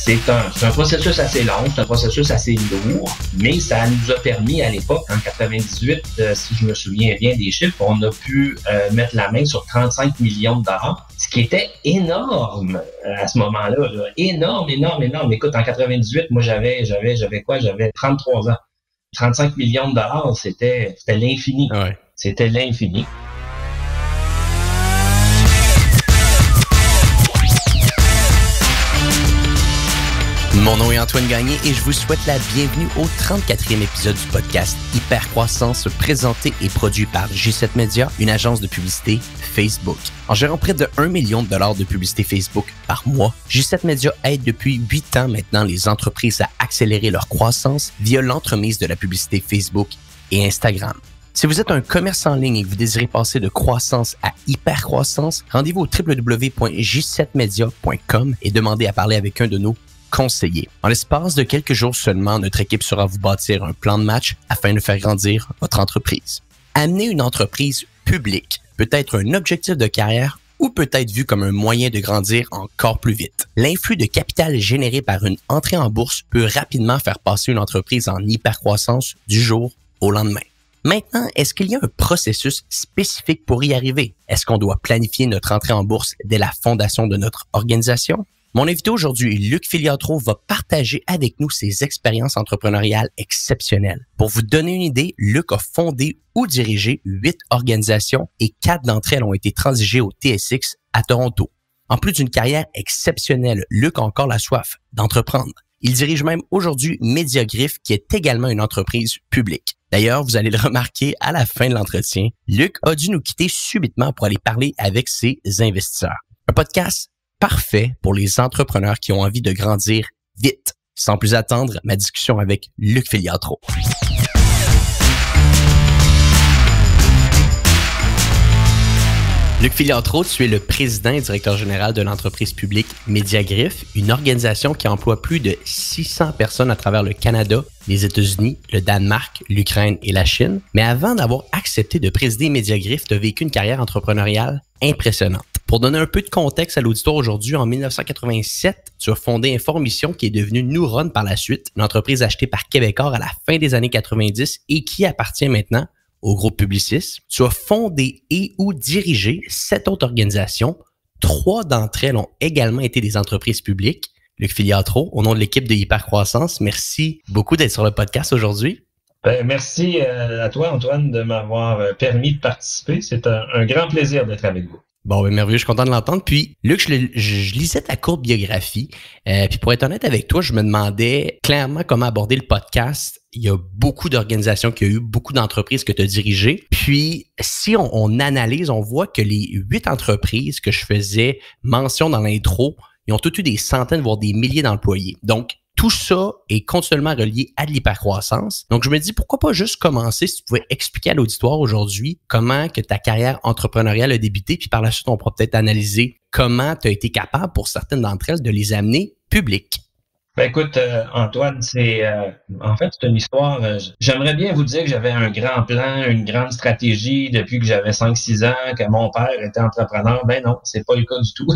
C'est un processus assez long, c'est un processus assez lourd, mais ça nous a permis à l'époque, en 98, si je me souviens bien des chiffres, on a pu mettre la main sur 35 millions de dollars, ce qui était énorme à ce moment-là. Là. Énorme. Écoute, en 98, moi j'avais quoi? J'avais 33 ans. 35 millions de dollars, c'était l'infini. Ouais. C'était l'infini. Mon nom est Antoine Gagné et je vous souhaite la bienvenue au 34e épisode du podcast Hypercroissance, présenté et produit par G7 Media, une agence de publicité Facebook. En gérant près de 1 million de dollars de publicité Facebook par mois, G7 Media aide depuis 8 ans maintenant les entreprises à accélérer leur croissance via l'entremise de la publicité Facebook et Instagram. Si vous êtes un commerce en ligne et que vous désirez passer de croissance à hypercroissance, rendez-vous au www.j7media.com et demandez à parler avec un de nos conseiller. En l'espace de quelques jours seulement, notre équipe saura vous bâtir un plan de match afin de faire grandir votre entreprise. Amener une entreprise publique peut être un objectif de carrière ou peut être vu comme un moyen de grandir encore plus vite. L'influx de capital généré par une entrée en bourse peut rapidement faire passer une entreprise en hypercroissance du jour au lendemain. Maintenant, est-ce qu'il y a un processus spécifique pour y arriver? Est-ce qu'on doit planifier notre entrée en bourse dès la fondation de notre organisation? Mon invité aujourd'hui, Luc Filiatro, va partager avec nous ses expériences entrepreneuriales exceptionnelles. Pour vous donner une idée, Luc a fondé ou dirigé 8 organisations et 4 d'entre elles ont été transigées au TSX à Toronto. En plus d'une carrière exceptionnelle, Luc a encore la soif d'entreprendre. Il dirige même aujourd'hui Mediagrif, qui est également une entreprise publique. D'ailleurs, vous allez le remarquer à la fin de l'entretien, Luc a dû nous quitter subitement pour aller parler avec ses investisseurs. Un podcast parfait pour les entrepreneurs qui ont envie de grandir vite. Sans plus attendre, ma discussion avec Luc Filiatro. Luc Filiatro, tu es le président et directeur général de l'entreprise publique Mediagrif, une organisation qui emploie plus de 600 personnes à travers le Canada, les États-Unis, le Danemark, l'Ukraine et la Chine. Mais avant d'avoir accepté de présider Mediagrif, tu as vécu une carrière entrepreneuriale impressionnante. Pour donner un peu de contexte à l'auditoire aujourd'hui, en 1987, tu as fondé Informission qui est devenue Neuron par la suite, une entreprise achetée par Québecor à la fin des années 90 et qui appartient maintenant au groupe Publicis. Tu as fondé et ou dirigé 7 autres organisations. 3 d'entre elles ont également été des entreprises publiques. Luc Filiatro, au nom de l'équipe de Hypercroissance, merci beaucoup d'être sur le podcast aujourd'hui. Merci à toi, Antoine, de m'avoir permis de participer. C'est un grand plaisir d'être avec vous. Bon, ben merveilleux, je suis content de l'entendre. Puis, Luc, je lisais ta courte biographie. Puis, pour être honnête avec toi, je me demandais clairement comment aborder le podcast. Il y a beaucoup d'organisations qu'il y a eu, beaucoup d'entreprises que tu as dirigées. Puis, si on analyse, on voit que les 8 entreprises que je faisais mention dans l'intro, ils ont toutes eu des centaines, voire des milliers d'employés. Donc, tout ça est continuellement relié à de l'hypercroissance. Donc, je me dis, pourquoi pas juste commencer, si tu pouvais expliquer à l'auditoire aujourd'hui comment que ta carrière entrepreneuriale a débuté, puis par la suite, on pourra peut-être analyser comment tu as été capable, pour certaines d'entre elles, de les amener publiques. Ben écoute, Antoine, en fait, c'est une histoire. J'aimerais bien vous dire que j'avais un grand plan, une grande stratégie depuis que j'avais 5-6 ans, que mon père était entrepreneur. Ben non, c'est pas le cas du tout.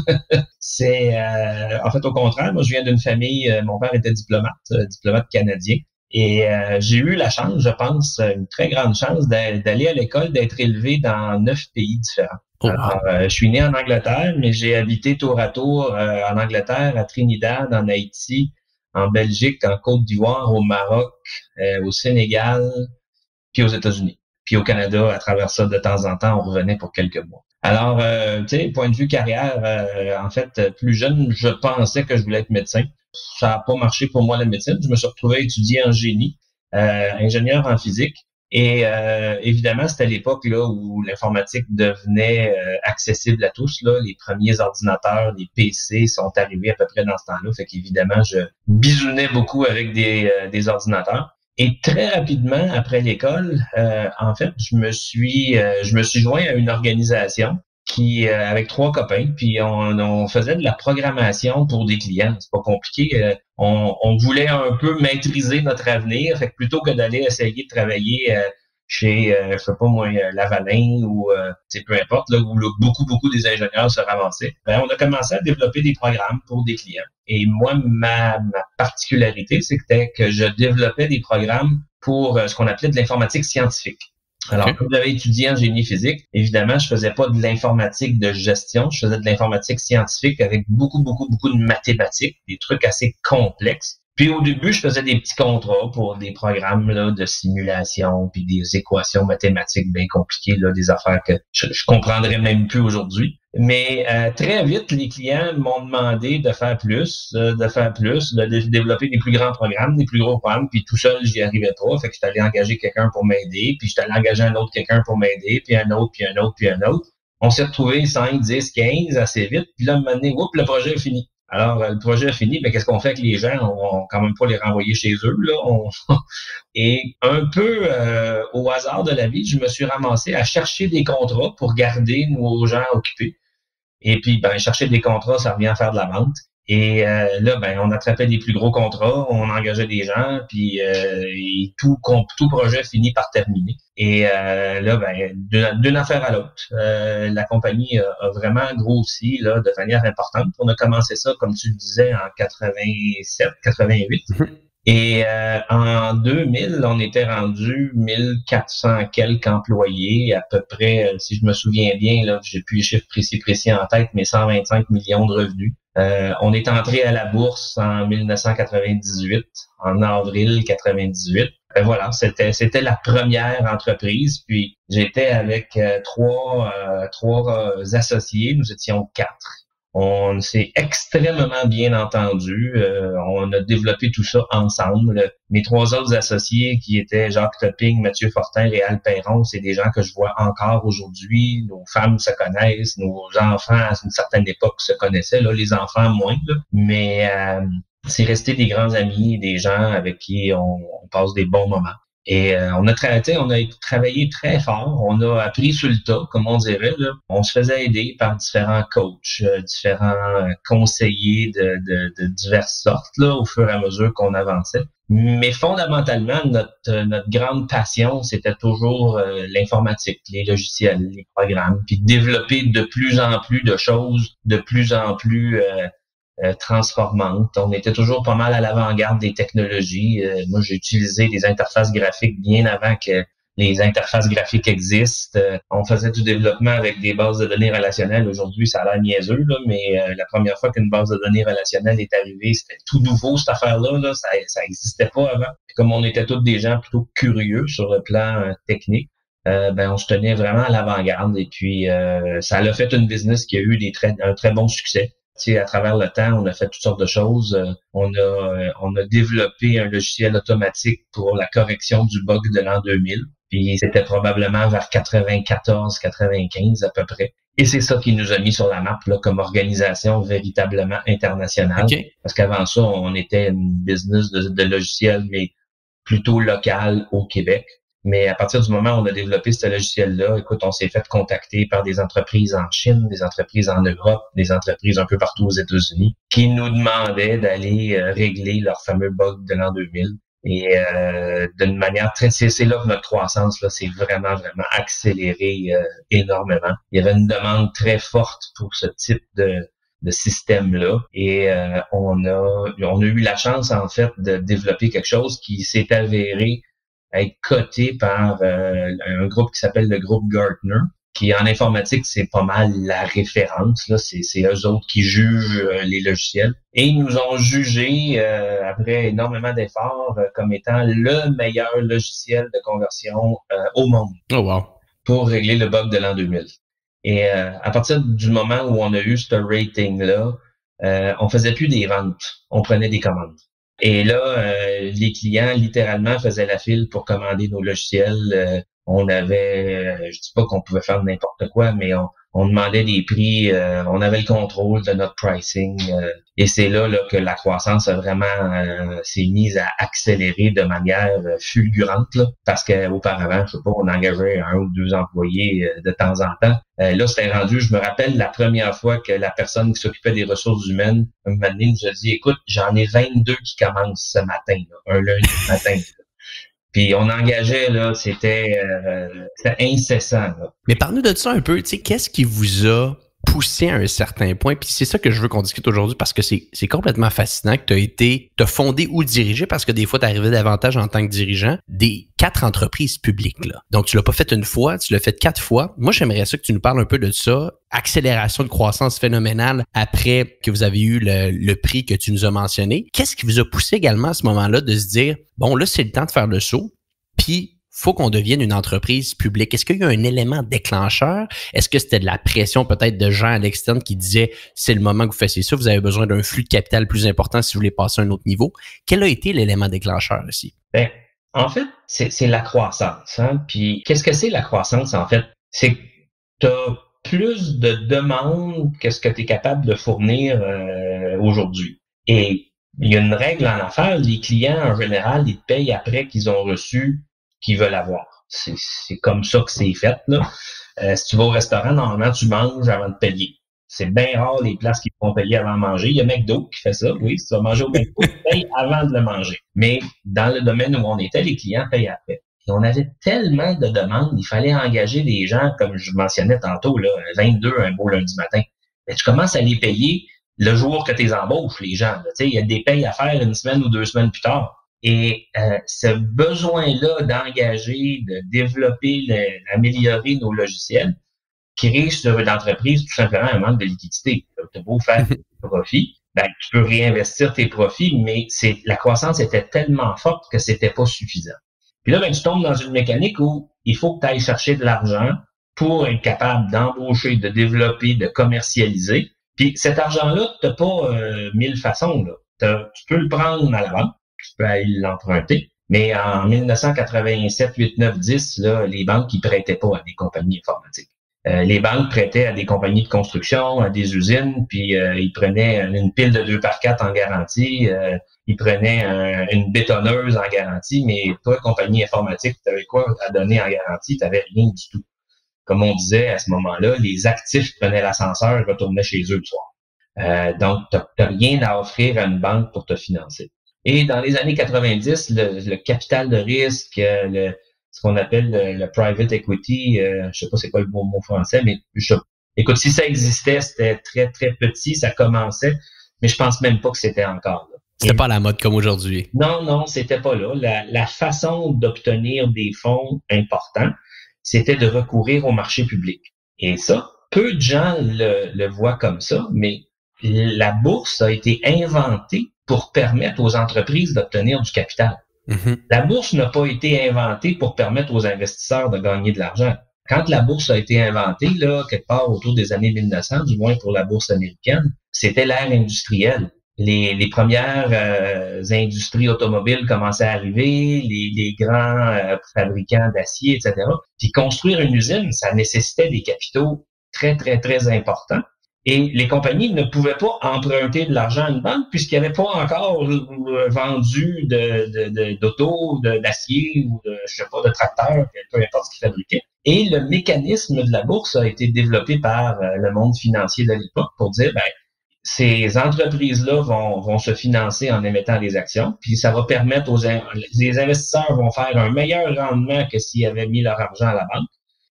En fait, au contraire, moi, je viens d'une famille, mon père était diplomate canadien. Et j'ai eu la chance, je pense, une très grande chance d'aller à l'école, d'être élevé dans 9 pays différents. Alors, je suis né en Angleterre, mais j'ai habité tour à tour en Angleterre, à Trinidad, en Haïti, en Belgique, en Côte d'Ivoire, au Maroc, au Sénégal, puis aux États-Unis. Puis au Canada, à travers ça, de temps en temps, on revenait pour quelques mois. Alors, tu sais, point de vue carrière, en fait, plus jeune, je pensais que je voulais être médecin. Ça n'a pas marché pour moi, la médecine. Je me suis retrouvé à étudier en génie, ingénieur en physique. Et évidemment, c'était l'époque là où l'informatique devenait accessible à tous. Là, les premiers ordinateurs, les PC sont arrivés à peu près dans ce temps-là. Fait qu'évidemment, je bisounais beaucoup avec des ordinateurs. Et très rapidement, après l'école, en fait, je me suis joint à une organisation qui avec 3 copains, puis on faisait de la programmation pour des clients. C'est pas compliqué. On voulait un peu maîtriser notre avenir. Fait que plutôt que d'aller essayer de travailler chez, je sais pas moi, Lavalin ou peu importe, là, où là, beaucoup des ingénieurs se ramassaient. Ben, on a commencé à développer des programmes pour des clients. Et moi, ma particularité, c'était que je développais des programmes pour ce qu'on appelait de l'informatique scientifique. Alors, comme j'avais étudié en génie physique, évidemment, je faisais pas de l'informatique de gestion, je faisais de l'informatique scientifique avec beaucoup de mathématiques, des trucs assez complexes. Puis au début, je faisais des petits contrats pour des programmes là, de simulation, puis des équations mathématiques bien compliquées, là, des affaires que je comprendrais même plus aujourd'hui. Mais très vite, les clients m'ont demandé de faire plus, de développer des plus grands programmes, des plus gros programmes, puis tout seul, j'y arrivais pas. Fait que j'étais allé engager quelqu'un pour m'aider, puis j'étais allé engager un autre quelqu'un pour m'aider, puis un autre, puis un autre, puis un autre. On s'est retrouvés 5, 10, 15 assez vite, puis là, à un moment donné, le projet est fini. Alors, le projet est fini, mais qu'est-ce qu'on fait avec les gens? On quand même pas les renvoyer chez eux, là. Et un peu au hasard de la vie, je me suis ramassé à chercher des contrats pour garder nos gens occupés. Et puis, ben, chercher des contrats, ça revient à faire de la vente. Et là, ben, on attrapait des plus gros contrats, on engageait des gens, puis et tout projet finit par terminer. Et là, ben, d'une affaire à l'autre, la compagnie a vraiment grossi là de manière importante. On a commencé ça, comme tu le disais, en 87, 88. Et en 2000, on était rendu 1400 quelques employés, à peu près, si je me souviens bien, là, j'ai plus les chiffres précis en tête, mais 125 millions de revenus. On est entré à la bourse en 1998, en avril 98. Voilà, c'était la première entreprise. Puis j'étais avec trois associés, nous étions 4. On s'est extrêmement bien entendu. On a développé tout ça ensemble. Mes 3 autres associés qui étaient Jacques Topping, Mathieu Fortin, Réal Perron, c'est des gens que je vois encore aujourd'hui. Nos femmes se connaissent, nos enfants à une certaine époque se connaissaient. Là, les enfants moins, là. Mais c'est resté des grands amis, des gens avec qui on passe des bons moments. Et on a travaillé très fort, on a appris sur le tas, comme on dirait. Là. On se faisait aider par différents coachs, différents conseillers de diverses sortes là, au fur et à mesure qu'on avançait. Mais fondamentalement, notre grande passion, c'était toujours l'informatique, les logiciels, les programmes, puis développer de plus en plus de choses, de plus en plus transformante. On était toujours pas mal à l'avant-garde des technologies. Moi, j'ai utilisé des interfaces graphiques bien avant que les interfaces graphiques existent. On faisait du développement avec des bases de données relationnelles. Aujourd'hui, ça a l'air niaiseux, là, mais la première fois qu'une base de données relationnelle est arrivée, c'était tout nouveau, cette affaire-là. Là. Ça existait pas avant. Puis comme on était tous des gens plutôt curieux sur le plan technique, on se tenait vraiment à l'avant-garde. Et puis, ça a fait une business qui a eu un très bon succès. À travers le temps, on a fait toutes sortes de choses. On a développé un logiciel automatique pour la correction du bug de l'an 2000. Puis c'était probablement vers 94-95 à peu près. Et c'est ça qui nous a mis sur la map là, comme organisation véritablement internationale. Okay. Parce qu'avant ça, on était une business de logiciels, mais plutôt local au Québec. Mais à partir du moment où on a développé ce logiciel-là, écoute, on s'est fait contacter par des entreprises en Chine, des entreprises en Europe, des entreprises un peu partout aux États-Unis, qui nous demandaient d'aller régler leur fameux bug de l'an 2000. Et d'une manière c'est là que notre croissance là, s'est vraiment accélérée énormément. Il y avait une demande très forte pour ce type de système-là. Et on a eu la chance, en fait, de développer quelque chose qui s'est avéré être coté par un groupe qui s'appelle le groupe Gartner, qui en informatique, c'est pas mal la référence. Là, c'est eux autres qui jugent les logiciels. Et ils nous ont jugé, après énormément d'efforts, comme étant le meilleur logiciel de conversion au monde. Oh wow. Pour régler le bug de l'an 2000. Et à partir du moment où on a eu ce rating-là, on faisait plus des ventes, on prenait des commandes. Et là, les clients, littéralement, faisaient la file pour commander nos logiciels. On avait, je dis pas qu'on pouvait faire n'importe quoi, mais on demandait des prix, on avait le contrôle de notre pricing. Et c'est là que la croissance a vraiment s'est mise à accélérer de manière fulgurante. Là, parce qu'auparavant, je sais pas, on engageait 1 ou 2 employés de temps en temps. Là, c'était rendu, je me rappelle la première fois que la personne qui s'occupait des ressources humaines, un moment donné, nous a dit, écoute, j'en ai 22 qui commencent ce matin, là, un lundi matin. Puis on engageait, là, c'était incessant. Là. Mais parle-nous de ça un peu, tu sais, qu'est-ce qui vous a poussé à un certain point? Puis c'est ça que je veux qu'on discute aujourd'hui parce que c'est complètement fascinant que t'as fondé ou dirigé, parce que des fois, t'arrivais davantage en tant que dirigeant, des 4 entreprises publiques, là. Donc, tu l'as pas fait une fois, tu l'as fait 4 fois. Moi, j'aimerais ça que tu nous parles un peu de ça. Accélération de croissance phénoménale après que vous avez eu le prix que tu nous as mentionné. Qu'est-ce qui vous a poussé également à ce moment-là de se dire, bon, là, c'est le temps de faire le saut, puis faut qu'on devienne une entreprise publique. Est-ce qu'il y a eu un élément déclencheur? Est-ce que c'était de la pression peut-être de gens à l'externe qui disaient c'est le moment que vous fassiez ça, vous avez besoin d'un flux de capital plus important si vous voulez passer à un autre niveau? Quel a été l'élément déclencheur ici? Ben, en fait, c'est la croissance. Hein? Puis qu'est-ce que c'est la croissance, en fait? C'est que tu as plus de demandes que ce que tu es capable de fournir aujourd'hui. Et il y a une règle en affaires, les clients, en général, ils te payent après qu'ils ont reçu qu'ils veulent avoir. C'est comme ça que c'est fait, là. Si tu vas au restaurant, normalement, tu manges avant de payer. C'est bien rare les places qui te font payer avant de manger. Il y a McDo qui fait ça, oui. Si tu vas manger au McDo, tu payes avant de le manger. Mais dans le domaine où on était, les clients payent après. Et on avait tellement de demandes, il fallait engager des gens, comme je mentionnais tantôt, là, 22 un beau lundi matin. Mais tu commences à les payer le jour que tu les embauches, les gens. Tu sais, il y a des payes à faire une semaine ou 2 semaines plus tard. Et ce besoin-là d'engager, de développer, d'améliorer nos logiciels crée sur une entreprise tout simplement un manque de liquidité. Tu as beau faire des profits, ben, tu peux réinvestir tes profits, mais la croissance était tellement forte que c'était pas suffisant. Puis là, ben, tu tombes dans une mécanique où il faut que tu ailles chercher de l'argent pour être capable d'embaucher, de développer, de commercialiser. Puis cet argent-là, tu n'as pas 1000 façons. Là. Tu peux le prendre à la banque, tu peux aller l'emprunter. Mais en 1987, 8, 9, 10, là, les banques, ils prêtaient pas à des compagnies informatiques. Les banques prêtaient à des compagnies de construction, à des usines, puis ils prenaient une pile de 2x4 en garantie, ils prenaient une bétonneuse en garantie, mais toi, compagnie informatique, tu avais quoi à donner en garantie? Tu n'avais rien du tout. Comme on disait à ce moment-là, les actifs prenaient l'ascenseur et retournaient chez eux le soir. Donc, tu n'as rien à offrir à une banque pour te financer. Et dans les années 90, le capital de risque, ce qu'on appelle le private equity, je sais pas c'est quoi le bon mot français, mais écoute, si ça existait, c'était très, très petit, ça commençait, mais je pense même pas que c'était encore là. C'était pas à la mode comme aujourd'hui. Non, c'était pas là. La façon d'obtenir des fonds importants, c'était de recourir au marché public. Et ça, peu de gens le voient comme ça, mais la bourse a été inventée pour permettre aux entreprises d'obtenir du capital. Mm-hmm. La bourse n'a pas été inventée pour permettre aux investisseurs de gagner de l'argent. Quand la bourse a été inventée, là, quelque part autour des années 1900, du moins pour la bourse américaine, c'était l'ère industrielle. Les premières industries automobiles commençaient à arriver, les grands fabricants d'acier, etc. Puis construire une usine, ça nécessitait des capitaux très, très, très importants. Et les compagnies ne pouvaient pas emprunter de l'argent à une banque puisqu'ils n'avaient pas encore vendu d'auto, d'acier ou je sais pas, de tracteurs, peu importe ce qu'ils fabriquaient. Et le mécanisme de la bourse a été développé par le monde financier de l'époque pour dire, ben, ces entreprises-là vont se financer en émettant des actions, puis ça va permettre les investisseurs vont faire un meilleur rendement que s'ils avaient mis leur argent à la banque.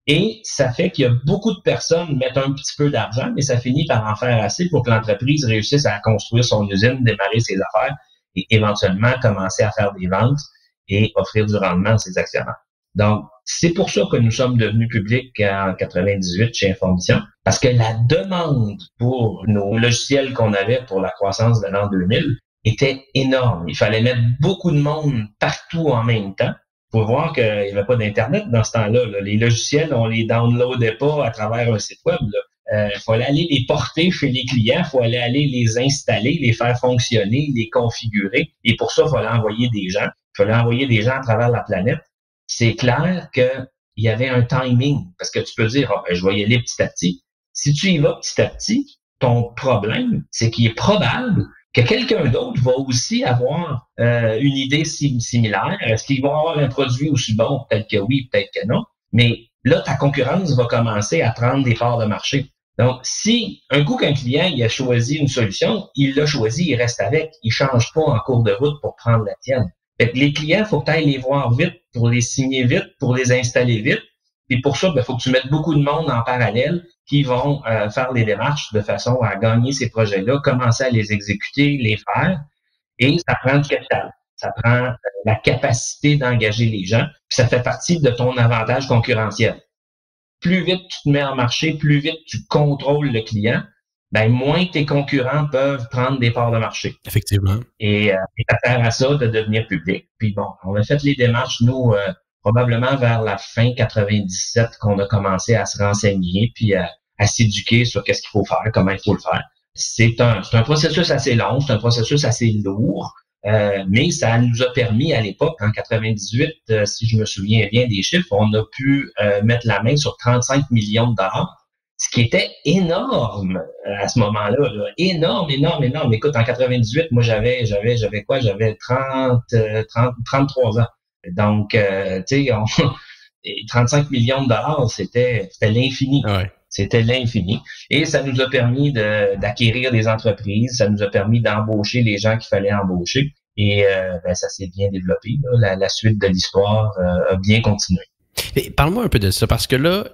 Et ça fait qu'il y a beaucoup de personnes mettent un petit peu d'argent, mais ça finit par en faire assez pour que l'entreprise réussisse à construire son usine, démarrer ses affaires et éventuellement commencer à faire des ventes et offrir du rendement à ses actionnaires. Donc, c'est pour ça que nous sommes devenus publics en 98 chez Informission, parce que la demande pour nos logiciels qu'on avait pour la croissance de l'an 2000 était énorme. Il fallait mettre beaucoup de monde partout en même temps. Il faut voir qu'il n'y avait pas d'Internet dans ce temps-là. Là. Les logiciels, on les downloadait pas à travers un site web. Il fallait aller les porter chez les clients, il fallait aller les installer, les faire fonctionner, les configurer. Et pour ça, il fallait envoyer des gens. Il fallait envoyer des gens à travers la planète. C'est clair qu'il y avait un timing, parce que tu peux dire, je vais y aller petit à petit. Si tu y vas petit à petit, ton problème, c'est qu'il est probable que quelqu'un d'autre va aussi avoir une idée similaire. Est-ce qu'il va avoir un produit aussi bon? Peut-être que oui, peut-être que non. Mais là, ta concurrence va commencer à prendre des parts de marché. Donc, si un coup qu'un client il a choisi une solution, il l'a choisi, il reste avec. Il change pas en cours de route pour prendre la tienne. Fait que les clients, il faut que tu ailles les voir vite pour les signer vite, pour les installer vite. Puis pour ça, il faut que tu mettes beaucoup de monde en parallèle qui vont faire les démarches de façon à gagner ces projets-là, commencer à les exécuter, les faire. Et ça prend du capital. Ça prend la capacité d'engager les gens. Puis ça fait partie de ton avantage concurrentiel. Plus vite tu te mets en marché, plus vite tu contrôles le client, ben moins tes concurrents peuvent prendre des parts de marché. Effectivement. Et ça sert à ça de devenir public. Puis bon, on a fait les démarches, nous, probablement vers la fin 97 qu'on a commencé à se renseigner puis à s'éduquer sur qu'est-ce qu'il faut faire, comment il faut le faire. C'est un processus assez long, c'est un processus assez lourd, mais ça nous a permis à l'époque, en 98, si je me souviens bien des chiffres, on a pu mettre la main sur 35 millions de dollars, ce qui était énorme à ce moment-là. Là. Énorme. Écoute, en 98, moi, j'avais quoi? J'avais 33 ans. Donc, tu sais, 35 millions de dollars, c'était l'infini. Ouais. C'était l'infini. Et ça nous a permis d'acquérir des entreprises, ça nous a permis d'embaucher les gens qu'il fallait embaucher. Et ça s'est bien développé. Là. La suite de l'histoire a bien continué. Et parle-moi un peu de ça, parce que là,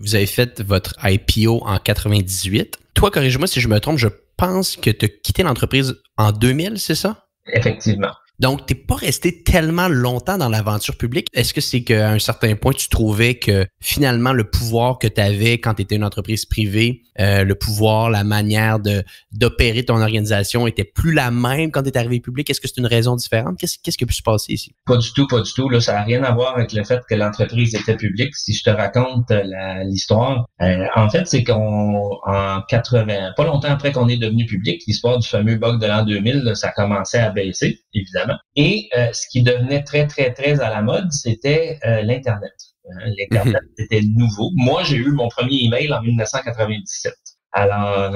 vous avez fait votre IPO en 98. Toi, corrige-moi si je me trompe, je pense que tu as quitté l'entreprise en 2000, c'est ça? Effectivement. Donc, t'es pas resté tellement longtemps dans l'aventure publique. Est-ce que c'est qu'à un certain point, tu trouvais que finalement, le pouvoir que tu avais quand tu étais une entreprise privée, le pouvoir, la manière d'opérer ton organisation était plus la même quand tu es arrivé public? Est-ce que c'est une raison différente? Qu'est-ce qui a pu se passer ici? Pas du tout. Là, ça n'a rien à voir avec le fait que l'entreprise était publique. Si je te raconte l'histoire, en fait, c'est en 80, pas longtemps après qu'on est devenu public, l'histoire du fameux bug de l'an 2000, là, ça commençait à baisser, évidemment. Et ce qui devenait très, très, très à la mode, c'était l'Internet. L'Internet, c'était nouveau. Moi, j'ai eu mon premier email en 1997. Alors,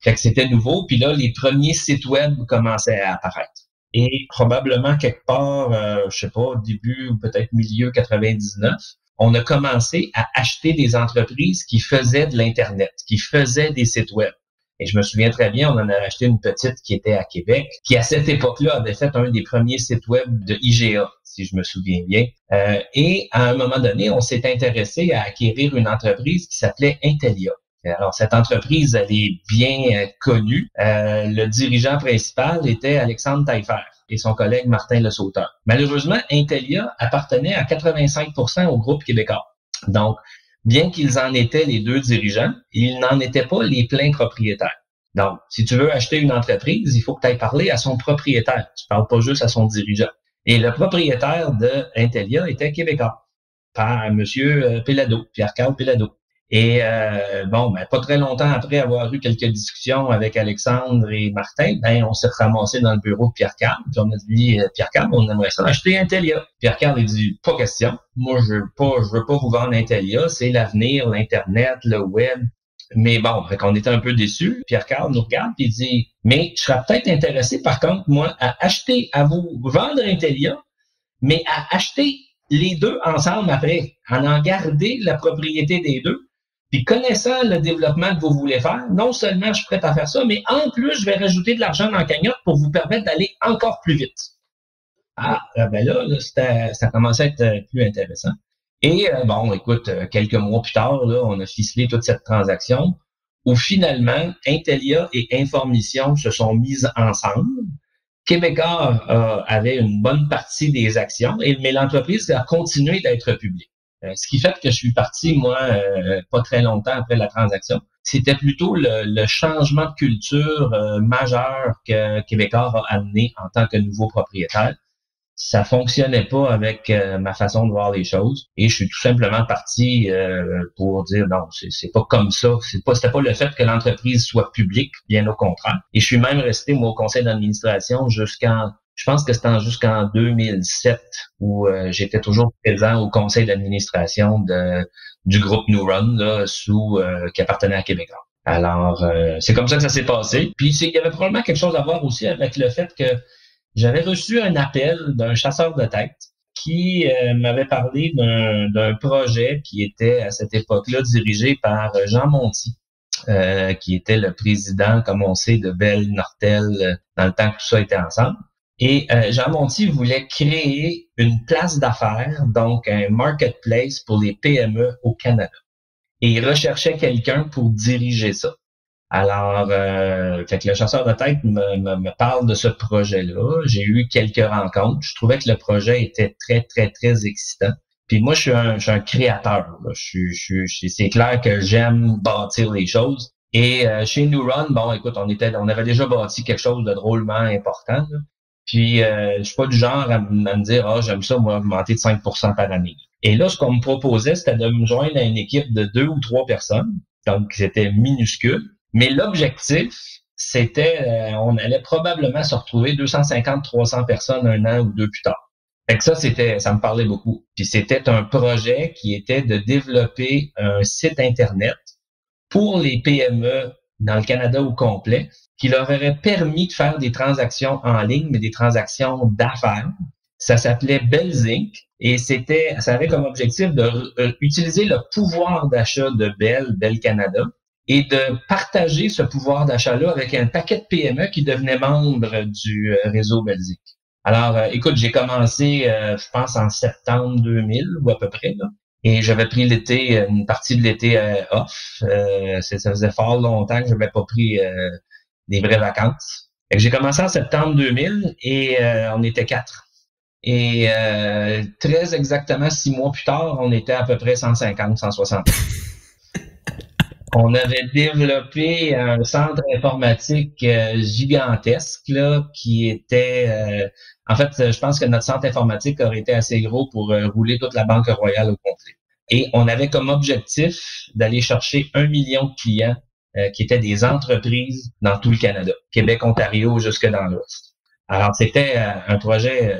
fait que c'était nouveau. Puis là, les premiers sites web commençaient à apparaître. Et probablement quelque part, je sais pas, début ou peut-être milieu 99, on a commencé à acheter des entreprises qui faisaient de l'Internet, qui faisaient des sites web. Et je me souviens très bien, on en a acheté une petite qui était à Québec, qui à cette époque-là avait fait un des premiers sites web de IGA, si je me souviens bien. Et à un moment donné, on s'est intéressé à acquérir une entreprise qui s'appelait Intellia. Alors, cette entreprise, elle est bien connue. Le dirigeant principal était Alexandre Taillefer et son collègue Martin Le Sauteur. Malheureusement, Intellia appartenait à 85% au groupe québécois. Donc, bien qu'ils en étaient les deux dirigeants, ils n'en étaient pas les pleins propriétaires. Donc, si tu veux acheter une entreprise, il faut que tu ailles parler à son propriétaire. Tu parles pas juste à son dirigeant. Et le propriétaire de Intellia était québécois, par M. Pellado, Pierre-Carl Pellado. Et pas très longtemps après avoir eu quelques discussions avec Alexandre et Martin, on s'est ramassé dans le bureau de Pierre-Carl. Puis on a dit, Pierre-Carl, on aimerait ça acheter Intellia. Pierre-Carl a dit, pas question. Moi, je veux pas vous vendre Intellia. C'est l'avenir, l'Internet, le web. Mais bon, fait qu'on était un peu déçus. Pierre-Carl nous regarde et dit, mais je serais peut-être intéressé, par contre, moi, à vous vendre Intellia, mais à acheter les deux ensemble après, en garder la propriété des deux. Puis connaissant le développement que vous voulez faire, non seulement je suis prêt à faire ça, mais en plus, je vais rajouter de l'argent dans la cagnotte pour vous permettre d'aller encore plus vite. Ça commençait à être plus intéressant. Et écoute, quelques mois plus tard, là, on a ficelé toute cette transaction où finalement, Intellia et Informission se sont mises ensemble. Québécois avait une bonne partie des actions, mais l'entreprise a continué d'être publique. Ce qui fait que je suis parti, moi, pas très longtemps après la transaction. C'était plutôt le changement de culture majeur que Québécois a amené en tant que nouveau propriétaire. Ça fonctionnait pas avec ma façon de voir les choses et je suis tout simplement parti pour dire non, c'est pas comme ça. C'était pas le fait que l'entreprise soit publique, bien au contraire. Et je suis même resté moi au conseil d'administration je pense que c'était jusqu'en 2007 où j'étais toujours présent au conseil d'administration du groupe New Run là, qui appartenait à Québécois. Alors, c'est comme ça que ça s'est passé. Puis il y avait probablement quelque chose à voir aussi avec le fait que j'avais reçu un appel d'un chasseur de tête qui m'avait parlé d'un projet qui était à cette époque-là dirigé par Jean Monti, qui était le président, comme on sait, de Bell Nortel dans le temps que tout ça était ensemble. Et Jean Monti voulait créer une place d'affaires, donc un marketplace pour les PME au Canada. Et il recherchait quelqu'un pour diriger ça. Alors, fait que le chasseur de tête me parle de ce projet-là. J'ai eu quelques rencontres. Je trouvais que le projet était très, très, très excitant. Puis moi, je suis un créateur. Là. C'est clair que j'aime bâtir les choses. Et chez Neuron, bon, écoute, on avait déjà bâti quelque chose de drôlement important. Là. Puis, je suis pas du genre à me dire, j'aime ça, moi, augmenter de 5% par année. Et là, ce qu'on me proposait, c'était de me joindre à une équipe de 2 ou 3 personnes. Donc, c'était minuscule. Mais l'objectif, c'était, on allait probablement se retrouver 250-300 personnes un an ou deux plus tard. Fait que ça me parlait beaucoup. Puis c'était un projet qui était de développer un site Internet pour les PME dans le Canada au complet, qui leur aurait permis de faire des transactions en ligne, mais des transactions d'affaires. Ça s'appelait Belzinc et ça avait comme objectif de utiliser le pouvoir d'achat de Bell Canada, et de partager ce pouvoir d'achat-là avec un paquet de PME qui devenaient membres du réseau Belzic. Alors, écoute, j'ai commencé, je pense, en septembre 2000 ou à peu près, là. Et j'avais pris une partie de l'été off. Ça faisait fort longtemps que je n'avais pas pris des vraies vacances. Fait que j'ai commencé en septembre 2000 et on était 4. Et très exactement 6 mois plus tard, on était à peu près 150-160. On avait développé un centre informatique gigantesque là, qui était... en fait, je pense que notre centre informatique aurait été assez gros pour rouler toute la Banque Royale au complet. Et on avait comme objectif d'aller chercher 1 million de clients qui étaient des entreprises dans tout le Canada, Québec, Ontario, jusque dans l'Ouest. Alors, c'était un projet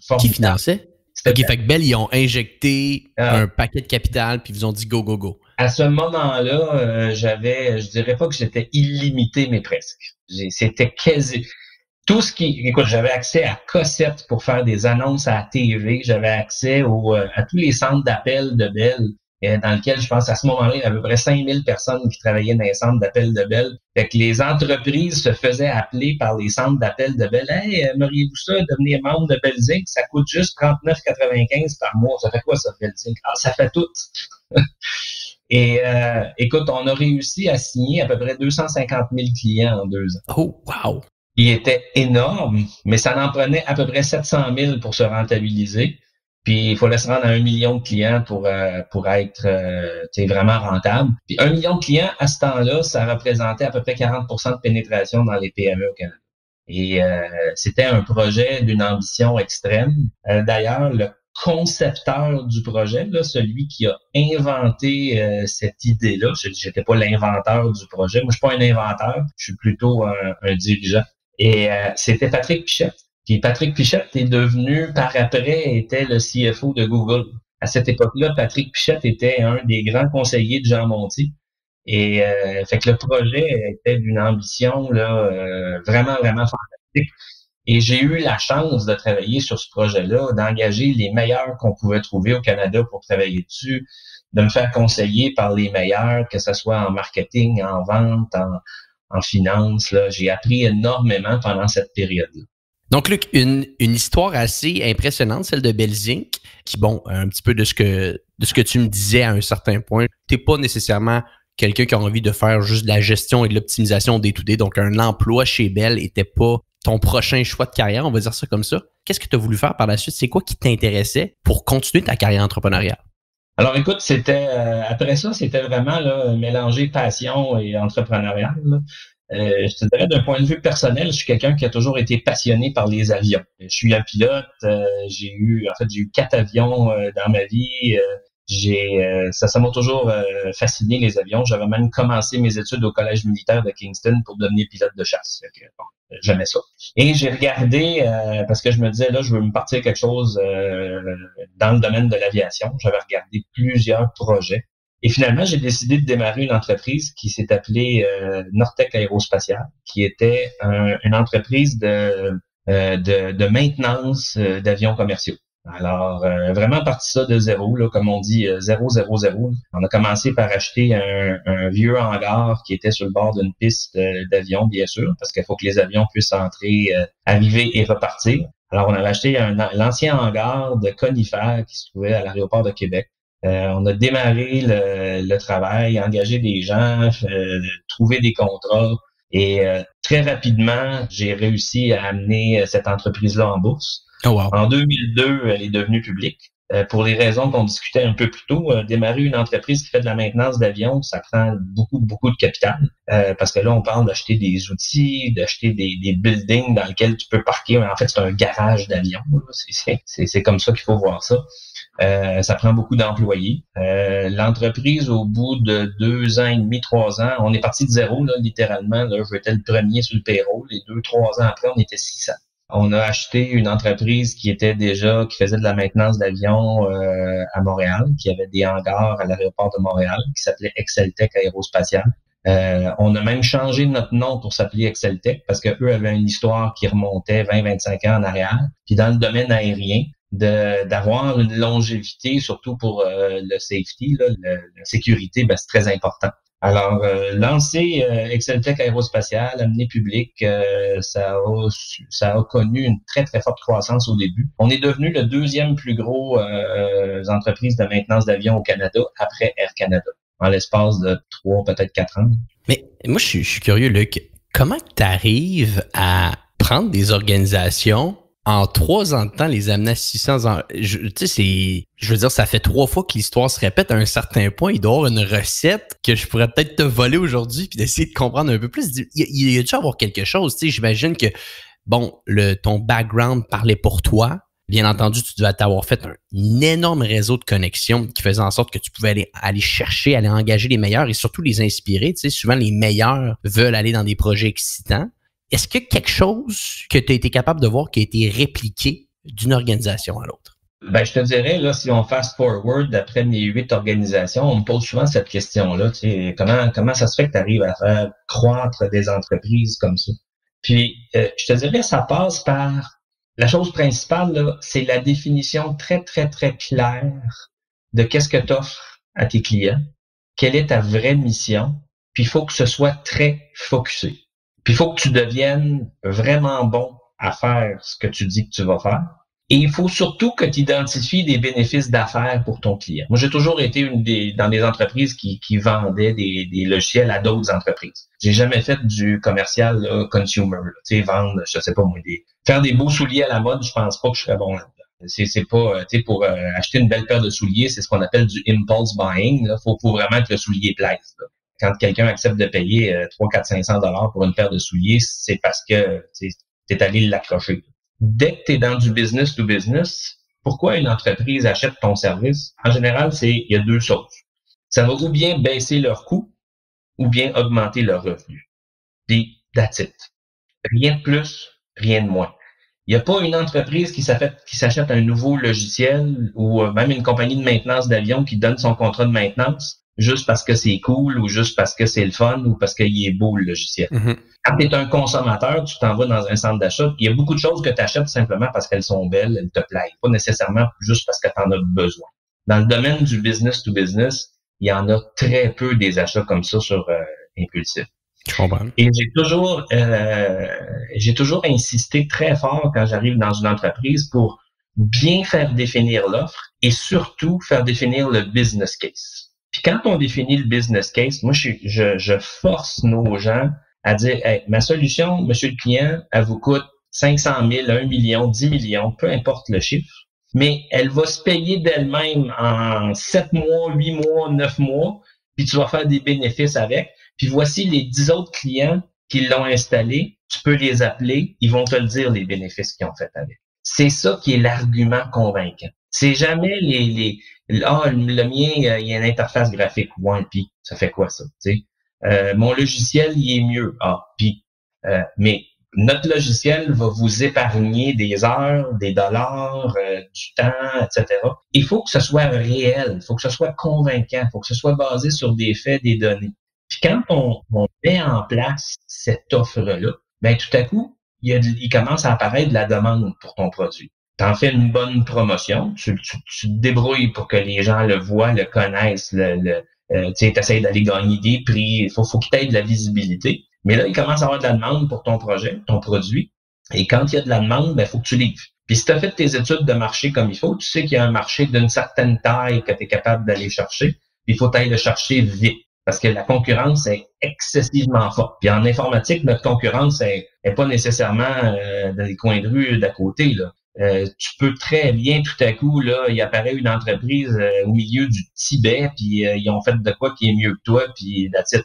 formidable. Qui finançait? OK, fait que Bell, ils ont injecté un paquet de capital puis ils vous ont dit go, go, go. À ce moment-là, je dirais pas que j'étais illimité, mais presque. C'était quasi... Tout ce écoute, j'avais accès à Cossette pour faire des annonces à la TV. J'avais accès à tous les centres d'appel de Bell, dans lesquels, je pense, à ce moment-là, il y avait à peu près 5000 personnes qui travaillaient dans les centres d'appel de Bell. Fait que les entreprises se faisaient appeler par les centres d'appel de Bell. « Hey, aimeriez-vous ça, devenir membre de Belzinc? Ça coûte juste 39,95 par mois. » Ça fait quoi, ça, Belzinc? Ah, ça fait tout. Et écoute, on a réussi à signer à peu près 250 000 clients en 2 ans. Oh, wow! Il était énorme, mais ça en prenait à peu près 700 000 pour se rentabiliser. Puis il fallait se rendre à 1 million de clients pour être vraiment rentable. Puis 1 million de clients, à ce temps-là, ça représentait à peu près 40 de pénétration dans les PME au Canada. Et c'était un projet d'une ambition extrême. D'ailleurs, le concepteur du projet, là, celui qui a inventé cette idée-là, j'étais pas l'inventeur du projet, moi je suis pas un inventeur, je suis plutôt un dirigeant. Et c'était Patrick Pichette. Puis Patrick Pichette est devenu, par après, était le CFO de Google. À cette époque-là, Patrick Pichette était un des grands conseillers de Jean Monti. Et fait que le projet était d'une ambition là vraiment, vraiment fantastique. Et j'ai eu la chance de travailler sur ce projet-là, d'engager les meilleurs qu'on pouvait trouver au Canada pour travailler dessus, de me faire conseiller par les meilleurs, que ce soit en marketing, en vente, en finance. Là. J'ai appris énormément pendant cette période-là. Donc, Luc, une histoire assez impressionnante, celle de Belzinc, qui, bon, un petit peu de ce que tu me disais à un certain point, t'es pas nécessairement quelqu'un qui a envie de faire juste de la gestion et de l'optimisation day-to-day. Donc, un emploi chez Bell était pas ton prochain choix de carrière, on va dire ça comme ça. Qu'est-ce que tu as voulu faire par la suite? C'est quoi qui t'intéressait pour continuer ta carrière entrepreneuriale? Alors, écoute, après ça, c'était vraiment là, mélanger passion et entrepreneurial. Je te dirais, d'un point de vue personnel, je suis quelqu'un qui a toujours été passionné par les avions. Je suis un pilote. J'ai eu 4 avions dans ma vie. Ça m'a toujours fasciné les avions. J'avais même commencé mes études au collège militaire de Kingston pour devenir pilote de chasse. Bon, j'aimais ça. Et j'ai regardé parce que je me disais là, je veux me partir quelque chose dans le domaine de l'aviation. J'avais regardé plusieurs projets. Et finalement, j'ai décidé de démarrer une entreprise qui s'est appelée Nortec Aérospatiale, qui était une entreprise de maintenance d'avions commerciaux. Alors, vraiment parti ça de zéro, là, comme on dit, 0, 0, 0. On a commencé par acheter un vieux hangar qui était sur le bord d'une piste d'avion, bien sûr, parce qu'il faut que les avions puissent entrer, arriver et repartir. Alors, on avait acheté l'ancien hangar de Conifère qui se trouvait à l'aéroport de Québec. On a démarré le travail, engagé des gens, trouvé des contrats. Et très rapidement, j'ai réussi à amener cette entreprise-là en bourse. Oh wow. En 2002, elle est devenue publique. Pour les raisons qu'on discutait un peu plus tôt, démarrer une entreprise qui fait de la maintenance d'avions, ça prend beaucoup de capital. Parce que là, on parle d'acheter des outils, d'acheter des buildings dans lesquels tu peux parquer. En fait, c'est un garage d'avions. C'est comme ça qu'il faut voir ça. Ça prend beaucoup d'employés. L'entreprise, au bout de 2 ans et demi, 3 ans, on est parti de zéro, là, littéralement. Là, j'étais le premier sur le payroll. Les 2-3 ans après, on était 600. On a acheté une entreprise qui faisait de la maintenance d'avions à Montréal, qui avait des hangars à l'aéroport de Montréal, qui s'appelait Exceltech Aérospatiale. On a même changé notre nom pour s'appeler Exceltech parce que eux avaient une histoire qui remontait 20-25 ans en arrière. Puis dans le domaine aérien, d'avoir une longévité, surtout pour le safety, là, la sécurité, ben, c'est très important. Alors, lancer Exceltech Aérospatiale, amener public, ça a connu une très, très forte croissance au début. On est devenu le 2e plus gros entreprise de maintenance d'avions au Canada après Air Canada, en l'espace de 3, peut-être 4 ans. Mais moi, je suis curieux, Luc. Comment tu arrives à prendre des organisations en 3 ans de temps, les amener à 600 ans? Je veux dire, ça fait 3 fois que l'histoire se répète. À un certain point, il doit y avoir une recette que je pourrais peut-être te voler aujourd'hui puis d'essayer de comprendre un peu plus. Il y a dû avoir quelque chose. Tu sais, j'imagine que, bon, ton background parlait pour toi. Bien entendu, tu devais t'avoir fait un énorme réseau de connexions qui faisait en sorte que tu pouvais aller chercher, aller engager les meilleurs et surtout les inspirer. Tu sais, souvent, les meilleurs veulent aller dans des projets excitants. Est-ce qu'il y a quelque chose que tu as été capable de voir qui a été répliqué d'une organisation à l'autre? Ben, je te dirais, là, si on fast forward d'après mes 8 organisations, on me pose souvent cette question-là, tu sais, comment ça se fait que tu arrives à faire croître des entreprises comme ça? Puis, je te dirais, ça passe par, la chose principale, là, c'est la définition très, très, très claire de qu'est-ce que tu offres à tes clients, quelle est ta vraie mission, puis il faut que ce soit très focusé. Puis il faut que tu deviennes vraiment bon à faire ce que tu dis que tu vas faire. Et il faut surtout que tu identifies des bénéfices d'affaires pour ton client. Moi, j'ai toujours été dans des entreprises qui vendaient des logiciels à d'autres entreprises. J'ai jamais fait du commercial là, consumer. Tu sais, vendre, je sais pas moi, faire des beaux souliers à la mode, je pense pas que je serais bon là-dedans. C'est pas, tu sais, pour acheter une belle paire de souliers, c'est ce qu'on appelle du impulse buying. Là, faut vraiment que le soulier plaise. Là. Quand quelqu'un accepte de payer 3, 4, 500 $ pour une paire de souliers, c'est parce que tu es allé l'accrocher. Dès que tu es dans du business to business, pourquoi une entreprise achète ton service? En général, il y a 2 choses. Ça va ou bien baisser leurs coûts ou bien augmenter leurs revenus. Puis, that's it. Rien de plus, rien de moins. Il n'y a pas une entreprise qui s'achète un nouveau logiciel ou même une compagnie de maintenance d'avion qui donne son contrat de maintenance juste parce que c'est cool ou juste parce que c'est le fun ou parce qu'il est beau le logiciel. Mm-hmm. Quand tu es un consommateur, tu t'en vas dans un centre d'achat, il y a beaucoup de choses que tu achètes simplement parce qu'elles sont belles, elles te plaisent, pas nécessairement juste parce que tu en as besoin. Dans le domaine du business to business, il y en a très peu des achats comme ça sur impulsif. Et j'ai toujours insisté très fort quand j'arrive dans une entreprise pour bien faire définir l'offre et surtout faire définir le business case. Puis quand on définit le business case, moi, je force nos gens à dire, hey, ma solution, monsieur le client, elle vous coûte 500 000, 1 million, 10 millions, peu importe le chiffre, mais elle va se payer d'elle-même en 7 mois, 8 mois, 9 mois, puis tu vas faire des bénéfices avec. Puis voici les 10 autres clients qui l'ont installé, tu peux les appeler, ils vont te le dire, les bénéfices qu'ils ont fait avec. C'est ça qui est l'argument convaincant. C'est jamais le mien, il y a une interface graphique. Ouais, puis ça fait quoi ça? Mon logiciel, il est mieux. Mais notre logiciel va vous épargner des heures, des dollars, du temps, etc. Il faut que ce soit réel, il faut que ce soit convaincant, il faut que ce soit basé sur des faits, des données. Puis quand on met en place cette offre-là, ben tout à coup, il commence à apparaître de la demande pour ton produit. t'en fais une bonne promotion, tu te débrouilles pour que les gens le voient, le connaissent, tu essaies d'aller gagner des prix, il faut qu'il t'aies de la visibilité. Mais là, il commence à avoir de la demande pour ton projet, ton produit. Et quand il y a de la demande, il faut que tu livres. Puis si tu as fait tes études de marché comme il faut, tu sais qu'il y a un marché d'une certaine taille que tu es capable d'aller chercher. Puis il faut aller le chercher vite. Parce que la concurrence est excessivement forte. Puis en informatique, notre concurrence est pas nécessairement dans les coins de rue d'à côté, là. Tu peux très bien, tout à coup, là, il apparaît une entreprise au milieu du Tibet, puis ils ont fait de quoi qui est mieux que toi, puis that's it.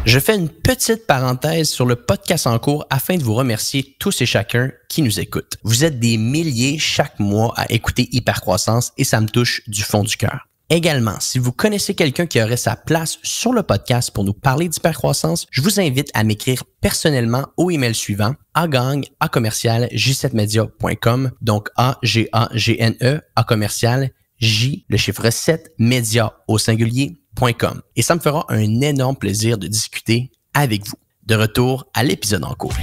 Je fais une petite parenthèse sur le podcast en cours afin de vous remercier tous et chacun qui nous écoutent. Vous êtes des milliers chaque mois à écouter Hypercroissance et ça me touche du fond du cœur. Également, si vous connaissez quelqu'un qui aurait sa place sur le podcast pour nous parler d'hypercroissance, je vous invite à m'écrire personnellement au email suivant agang@j7media.com, donc AGAGNE @J, le chiffre 7, média au singulier.com. Et ça me fera un énorme plaisir de discuter avec vous. De retour à l'épisode en cours.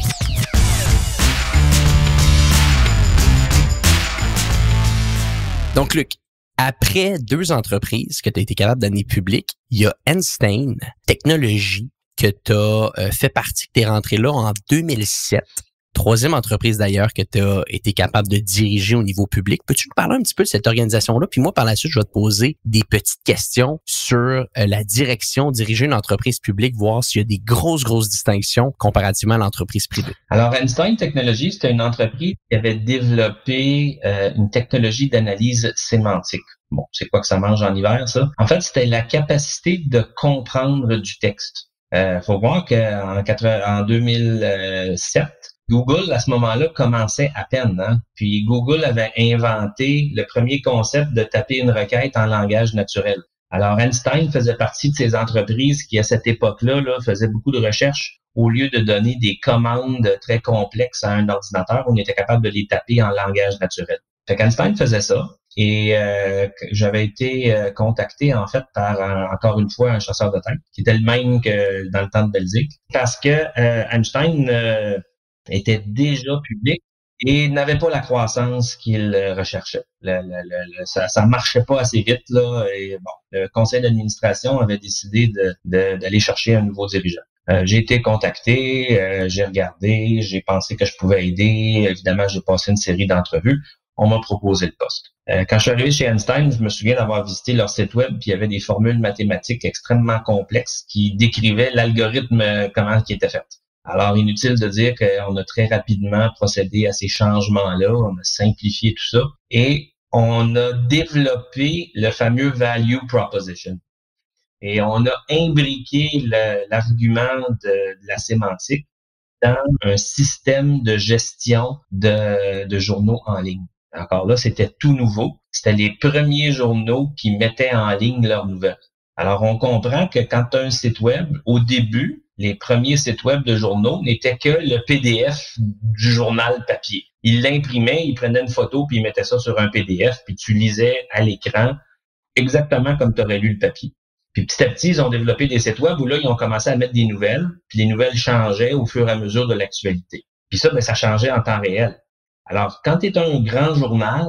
Donc, Luc, après 2 entreprises que tu as été capable d'amener publiques, il y a Einstein Technologies que tu as fait partie, que tu es rentré là en 2007. 3e entreprise d'ailleurs que tu as été capable de diriger au niveau public. Peux-tu nous parler un petit peu de cette organisation-là? Puis moi, par la suite, je vais te poser des petites questions sur la direction, diriger une entreprise publique, voir s'il y a des grosses distinctions comparativement à l'entreprise privée. Alors, Einstein Technologies, c'était une entreprise qui avait développé une technologie d'analyse sémantique. Bon, c'est quoi que ça mange en hiver, ça? En fait, c'était la capacité de comprendre du texte. Faut voir qu'en 2007, Google, à ce moment-là, commençait à peine. Hein? Puis Google avait inventé le premier concept de taper une requête en langage naturel. Alors, Einstein faisait partie de ces entreprises qui, à cette époque-là, faisaient beaucoup de recherches. Au lieu de donner des commandes très complexes à un ordinateur, on était capable de les taper en langage naturel. Fait qu'Einstein faisait ça. Et j'avais été contacté, en fait, par, encore une fois, un chasseur de tête, qui était le même que dans le temps de Belzic, parce que Einstein était déjà public et n'avait pas la croissance qu'il recherchait. Ça marchait pas assez vite, là. Et bon, le conseil d'administration avait décidé d'aller chercher un nouveau dirigeant. J'ai été contacté, j'ai regardé, j'ai pensé que je pouvais aider. Évidemment, j'ai passé une série d'entrevues. On m'a proposé le poste. Quand je suis arrivé chez Einstein, je me souviens d'avoir visité leur site web, puis il y avait des formules mathématiques extrêmement complexes qui décrivaient l'algorithme, comment il était fait. Alors, inutile de dire qu'on a très rapidement procédé à ces changements-là, on a simplifié tout ça, et on a développé le fameux value proposition. Et on a imbriqué l'argument de la sémantique dans un système de gestion de journaux en ligne. Encore là, c'était tout nouveau. C'était les premiers journaux qui mettaient en ligne leurs nouvelles. Alors, on comprend que quand tu as un site web, au début, les premiers sites web de journaux n'étaient que le PDF du journal papier. Ils l'imprimaient, ils prenaient une photo, puis ils mettaient ça sur un PDF, puis tu lisais à l'écran exactement comme tu aurais lu le papier. Puis petit à petit, ils ont développé des sites web où là, ils ont commencé à mettre des nouvelles, puis les nouvelles changeaient au fur et à mesure de l'actualité. Puis ça, ça changeait en temps réel. Alors, quand tu es un grand journal,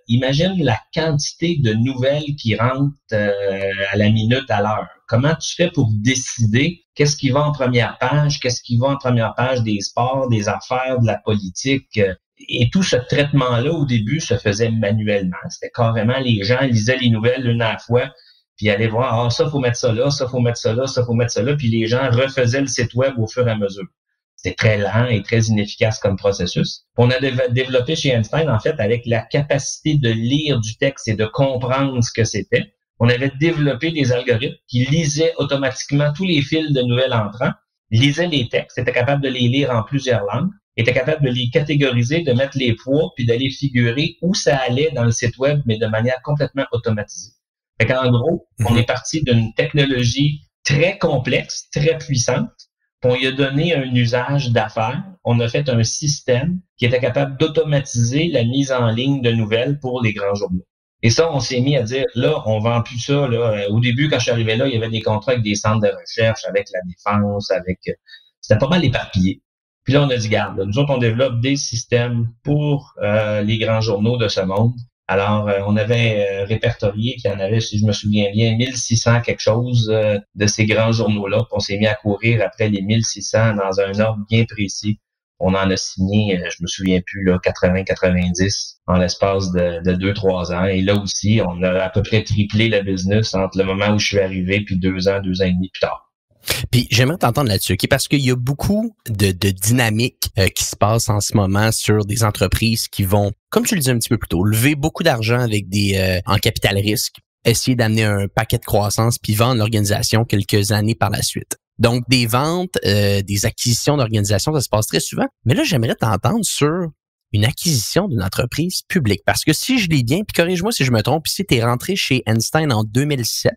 imagine la quantité de nouvelles qui rentrent à la minute, à l'heure. Comment tu fais pour décider qu'est-ce qui va en première page, qu'est-ce qui va en première page des sports, des affaires, de la politique? Et tout ce traitement-là, au début, se faisait manuellement. C'était carrément, les gens lisaient les nouvelles une à la fois, puis allaient voir, ça, faut mettre ça là, ça, faut mettre ça là, ça, faut mettre ça là, puis les gens refaisaient le site web au fur et à mesure. C'était très lent et très inefficace comme processus. On a développé chez Einstein, en fait, avec la capacité de lire du texte et de comprendre ce que c'était. On avait développé des algorithmes qui lisaient automatiquement tous les fils de nouvelles entrants, lisaient les textes, étaient capables de les lire en plusieurs langues, étaient capables de les catégoriser, de mettre les poids, puis d'aller figurer où ça allait dans le site web, mais de manière complètement automatisée. Fait qu'en gros, on est parti d'une technologie très complexe, très puissante. On lui a donné un usage d'affaires. On a fait un système qui était capable d'automatiser la mise en ligne de nouvelles pour les grands journaux. Et ça, on s'est mis à dire, là, on vend plus ça. Là. Au début, quand je suis arrivé là, il y avait des contrats avec des centres de recherche, avec la défense, c'était pas mal éparpillé. Puis là, on a dit, garde, nous autres, on développe des systèmes pour les grands journaux de ce monde. Alors, on avait répertorié qu'il y en avait, si je me souviens bien, 1600 quelque chose de ces grands journaux-là. Puis on s'est mis à courir après les 1600 dans un ordre bien précis. On en a signé, je me souviens plus, là, 80-90 en l'espace de 2-3 ans. Et là aussi, on a à peu près triplé la business entre le moment où je suis arrivé puis 2 ans, 2 ans et demi plus tard. Puis j'aimerais t'entendre là-dessus, okay? Parce qu'il y a beaucoup de dynamiques qui se passent en ce moment sur des entreprises qui vont, comme tu le disais un petit peu plus tôt, lever beaucoup d'argent avec des en capital risque, essayer d'amener un paquet de croissance puis vendre l'organisation quelques années par la suite. Donc, des ventes, des acquisitions d'organisations, ça se passe très souvent. Mais là, j'aimerais t'entendre sur une acquisition d'une entreprise publique. Parce que si je lis bien, puis corrige-moi si je me trompe, si tu es rentré chez Einstein en 2007,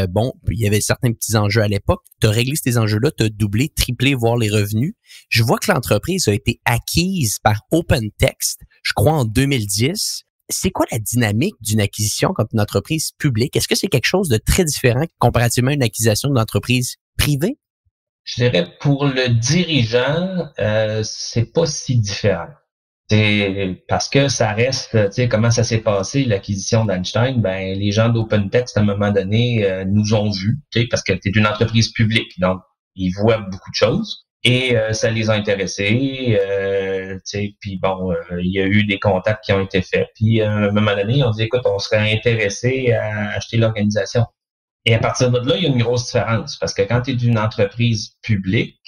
bon, il y avait certains petits enjeux à l'époque. Tu as réglé ces enjeux-là, tu as doublé, triplé, voire les revenus. Je vois que l'entreprise a été acquise par OpenText, je crois en 2010. C'est quoi la dynamique d'une acquisition comme une entreprise publique? Est-ce que c'est quelque chose de très différent comparativement à une acquisition d'une entreprise privée? Je dirais pour le dirigeant, c'est pas si différent. C'est parce que ça reste, tu sais, comment ça s'est passé, l'acquisition d'Einstein, ben les gens d'OpenText, à un moment donné, nous ont vus, tu sais, parce que tu es une entreprise publique, donc ils voient beaucoup de choses. Et ça les a intéressés, tu sais, puis bon, il y a eu des contacts qui ont été faits. Puis à un moment donné, on dit, écoute, on serait intéressé à acheter l'organisation. Et à partir de là, il y a une grosse différence, parce que quand tu es une entreprise publique,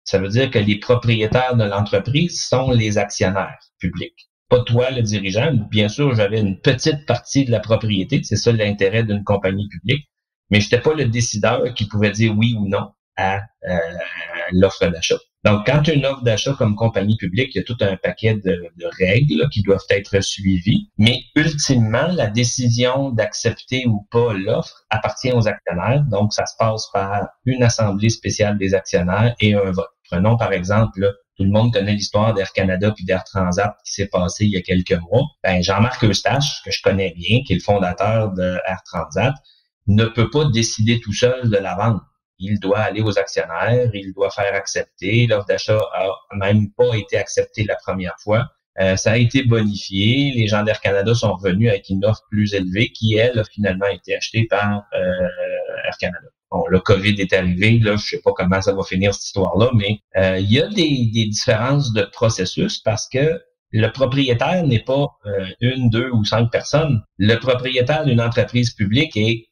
ça veut dire que les propriétaires de l'entreprise sont les actionnaires publics. Pas toi, le dirigeant. Bien sûr, j'avais une petite partie de la propriété, c'est ça l'intérêt d'une compagnie publique, mais je n'étais pas le décideur qui pouvait dire oui ou non à l'offre d'achat. Donc, quand tu as une offre d'achat comme compagnie publique, il y a tout un paquet de règles là, qui doivent être suivies. Mais ultimement, la décision d'accepter ou pas l'offre appartient aux actionnaires. Donc, ça se passe par une assemblée spéciale des actionnaires et un vote. Prenons par exemple, là, tout le monde connaît l'histoire d'Air Canada puis d'Air Transat qui s'est passée il y a quelques mois. Ben, Jean-Marc Eustache, que je connais bien, qui est le fondateur de Air Transat, ne peut pas décider tout seul de la vente. Il doit aller aux actionnaires, il doit faire accepter. L'offre d'achat a même pas été acceptée la première fois. Ça a été bonifié. Les gens d'Air Canada sont revenus avec une offre plus élevée qui, elle, a finalement été achetée par Air Canada. Bon, le COVID est arrivé, là, je sais pas comment ça va finir cette histoire-là, mais il y a des différences de processus parce que le propriétaire n'est pas 1, 2 ou 5 personnes. Le propriétaire d'une entreprise publique est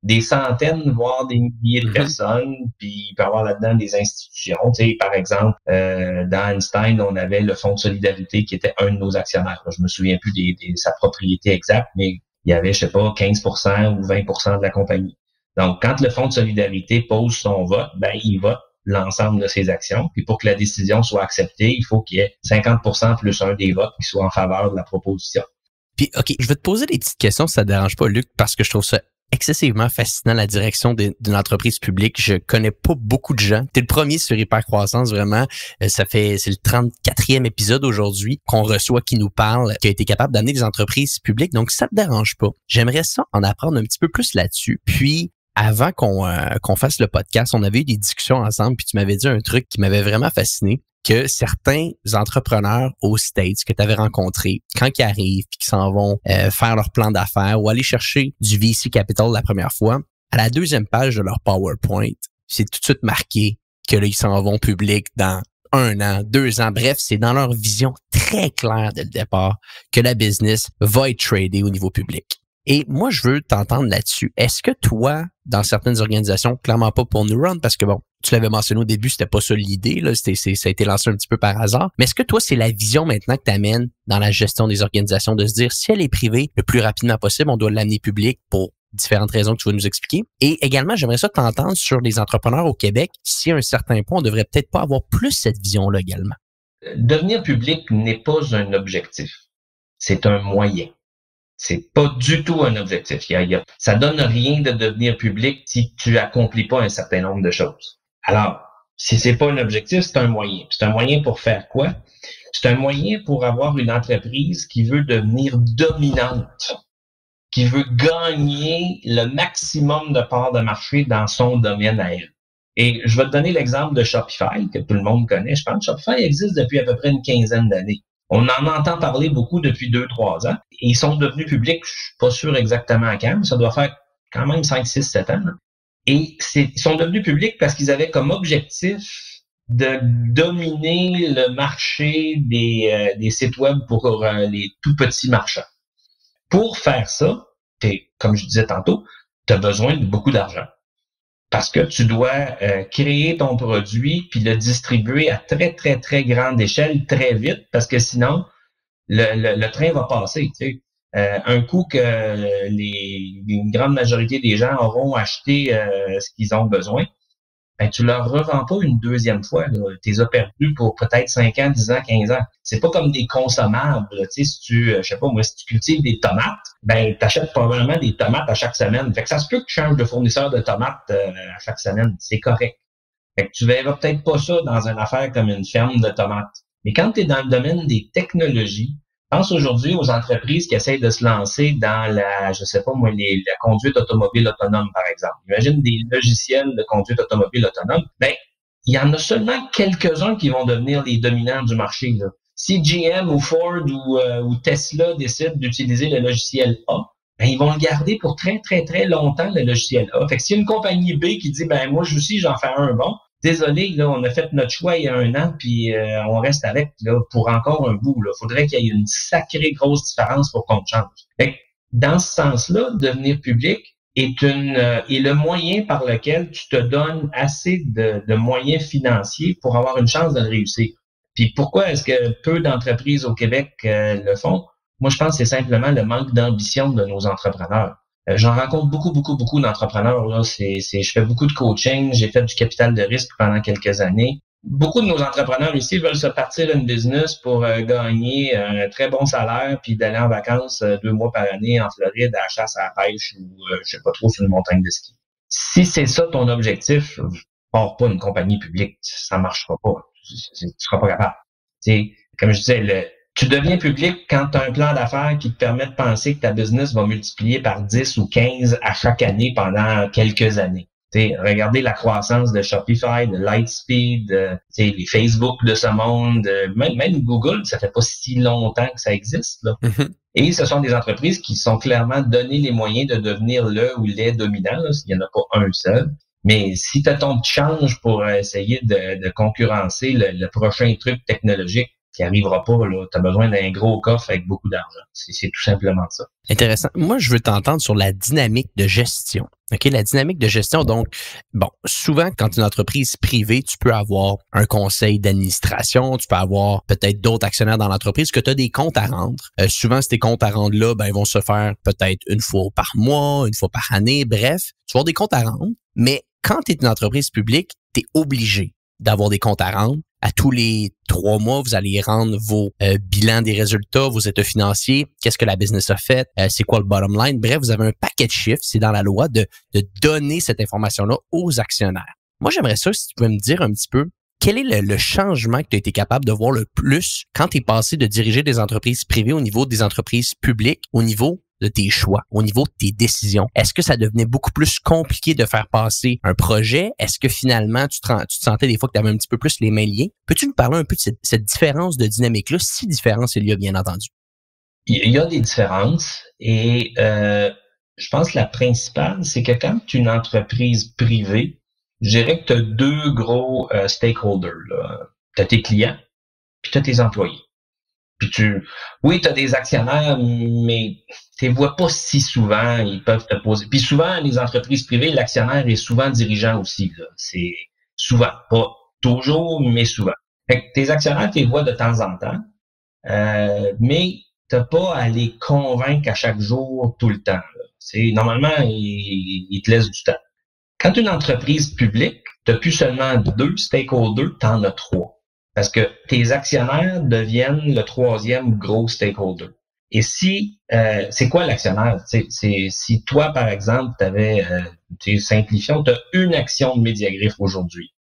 des centaines, voire des milliers de personnes, puis il peut y avoir là-dedans des institutions. Tu sais, par exemple, dans Einstein, on avait le Fonds de solidarité qui était un de nos actionnaires. Je me souviens plus de sa propriété exacte, mais il y avait, je sais pas, 15% ou 20% de la compagnie. Donc, quand le Fonds de solidarité pose son vote, ben il vote l'ensemble de ses actions. Puis pour que la décision soit acceptée, il faut qu'il y ait 50% plus un des votes qui soit en faveur de la proposition. Puis, OK, je vais te poser des petites questions si ça te dérange pas, Luc, parce que je trouve ça excessivement fascinant, la direction d'une entreprise publique. Je connais pas beaucoup de gens. T'es le premier sur Hypercroissance, vraiment. C'est le 34e épisode aujourd'hui qu'on reçoit qui nous parle, qui a été capable d'amener des entreprises publiques. Donc, ça te dérange pas. J'aimerais ça en apprendre un petit peu plus là-dessus. Puis, avant qu'on fasse le podcast, on avait eu des discussions ensemble, puis tu m'avais dit un truc qui m'avait vraiment fasciné, que certains entrepreneurs aux States que tu avais rencontrés, quand ils arrivent puis qu'ils s'en vont faire leur plan d'affaires ou aller chercher du VC Capital la première fois, à la deuxième page de leur PowerPoint, c'est tout de suite marqué que là, ils s'en vont public dans 1 an, 2 ans. Bref, c'est dans leur vision très claire dès le départ que la business va être tradée au niveau public. Et moi, je veux t'entendre là-dessus. Est-ce que toi, dans certaines organisations, clairement pas pour Neuron, parce que bon, tu l'avais mentionné au début, c'était pas ça l'idée, là, ça a été lancé un petit peu par hasard. Mais est-ce que toi, c'est la vision maintenant que tu amènes dans la gestion des organisations de se dire, si elle est privée, le plus rapidement possible, on doit l'amener public pour différentes raisons que tu vas nous expliquer. Et également, j'aimerais ça t'entendre sur les entrepreneurs au Québec, si à un certain point, on devrait peut-être pas avoir plus cette vision-là également. Devenir public n'est pas un objectif, c'est un moyen. C'est pas du tout un objectif. Ça donne rien de devenir public si tu accomplis pas un certain nombre de choses. Alors, si c'est pas un objectif, c'est un moyen. C'est un moyen pour faire quoi? C'est un moyen pour avoir une entreprise qui veut devenir dominante qui veut gagner le maximum de parts de marché dans son domaine à elle. Et je vais te donner l'exemple de Shopify, que tout le monde connaît. Je pense que Shopify existe depuis à peu près une quinzaine d'années. On en entend parler beaucoup depuis 2-3 ans. Et ils sont devenus publics, je suis pas sûr exactement quand, mais ça doit faire quand même 5, 6, 7 ans. Et ils sont devenus publics parce qu'ils avaient comme objectif de dominer le marché des sites web pour les tout petits marchands. Pour faire ça, comme je disais tantôt, tu as besoin de beaucoup d'argent. Parce que tu dois créer ton produit puis le distribuer à très, très, très grande échelle très vite parce que sinon, le train va passer. Tu sais. Un coup que une grande majorité des gens auront acheté ce qu'ils ont besoin, ben, tu leur revends pas une deuxième fois. Tu les as perdus pour peut-être 5 ans, 10 ans, 15 ans. C'est pas comme des consommables. Tu sais, si tu, je sais pas moi, si tu cultives des tomates, ben, t'achètes probablement des tomates à chaque semaine. Fait que ça se peut que tu changes de fournisseur de tomates à chaque semaine. C'est correct. Fait que tu verras peut-être pas ça dans une affaire comme une ferme de tomates. Mais quand tu es dans le domaine des technologies, pense aujourd'hui aux entreprises qui essayent de se lancer dans la conduite automobile autonome, par exemple. Imagine des logiciels de conduite automobile autonome. Ben, il y en a seulement quelques-uns qui vont devenir les dominants du marché, là. Si GM ou Ford ou Tesla décident d'utiliser le logiciel A, ben, ils vont le garder pour très, très, très longtemps, le logiciel A. Fait que si une compagnie B qui dit, ben, moi aussi, j'en fais un bon, désolé, là, on a fait notre choix il y a 1 an, puis on reste avec là, pour encore un bout. Il faudrait qu'il y ait une sacrée grosse différence pour qu'on change. Fait que, dans ce sens-là, devenir public est le moyen par lequel tu te donnes assez de moyens financiers pour avoir une chance de le réussir. Puis pourquoi est-ce que peu d'entreprises au Québec le font? Moi, je pense que c'est simplement le manque d'ambition de nos entrepreneurs. J'en rencontre beaucoup d'entrepreneurs. Là. Je fais beaucoup de coaching, j'ai fait du capital de risque pendant quelques années. Beaucoup de nos entrepreneurs ici veulent se partir une business pour gagner un très bon salaire puis d'aller en vacances 2 mois par année en Floride à la chasse à la pêche ou je sais pas trop sur une montagne de ski. Si c'est ça ton objectif, pars pas une compagnie publique, ça marchera pas. Tu seras pas capable. T'sais, comme je disais, tu deviens public quand tu as un plan d'affaires qui te permet de penser que ta business va multiplier par 10 ou 15 à chaque année pendant quelques années. T'sais, regardez la croissance de Shopify, de Lightspeed, les Facebook de ce monde, même Google, ça fait pas si longtemps que ça existe. Là. Mm-hmm. Et ce sont des entreprises qui sont clairement données les moyens de devenir le ou les dominants. Là, il n'y en a pas un seul. Mais si tu as ton petit change pour essayer de concurrencer le prochain truc technologique qui arrivera pas, là, tu as besoin d'un gros coffre avec beaucoup d'argent. C'est tout simplement ça. Intéressant. Moi, je veux t'entendre sur la dynamique de gestion. OK, la dynamique de gestion. Donc, bon, souvent, quand une entreprise privée, tu peux avoir un conseil d'administration, tu peux avoir peut-être d'autres actionnaires dans l'entreprise, que tu as des comptes à rendre. Souvent, ces comptes à rendre-là, ben, ils vont se faire peut-être une fois par mois, une fois par année. Bref, tu vas avoir des comptes à rendre. Mais quand tu es une entreprise publique, tu es obligé d'avoir des comptes à rendre. À tous les 3 mois, vous allez rendre vos bilans des résultats, vos états financiers, qu'est-ce que la business a fait, c'est quoi le bottom line. Bref, vous avez un paquet de chiffres, c'est dans la loi de donner cette information-là aux actionnaires. Moi, j'aimerais ça, si tu pouvais me dire un petit peu, quel est le changement que tu as été capable de voir le plus quand tu es passé de diriger des entreprises privées au niveau des entreprises publiques, au niveau de tes choix, au niveau de tes décisions? Est-ce que ça devenait beaucoup plus compliqué de faire passer un projet? Est-ce que finalement, tu te sentais des fois que tu avais un petit peu plus les mains liées? Peux-tu nous parler un peu de cette différence de dynamique-là, si différence il y a, bien entendu? Il y a des différences et je pense que la principale, c'est que quand tu es une entreprise privée, je dirais que tu as 2 gros stakeholders. Tu as tes clients puis tu as tes employés. Puis tu as des actionnaires, mais tu les vois pas si souvent, ils peuvent te poser. Puis souvent, les entreprises privées, l'actionnaire est souvent dirigeant aussi. Là. C'est souvent, pas toujours, mais souvent. Fait que tes actionnaires, tu les vois de temps en temps, mais t'as pas à les convaincre à chaque jour, tout le temps. Là. Normalement, ils te laissent du temps. Quand une entreprise publique, tu n'as plus seulement 2 stakeholders, tu en as 3. Parce que tes actionnaires deviennent le 3e gros stakeholder. Et si, c'est quoi l'actionnaire? Si toi, par exemple, simplifions, tu as une action de Médiagriffe aujourd'hui.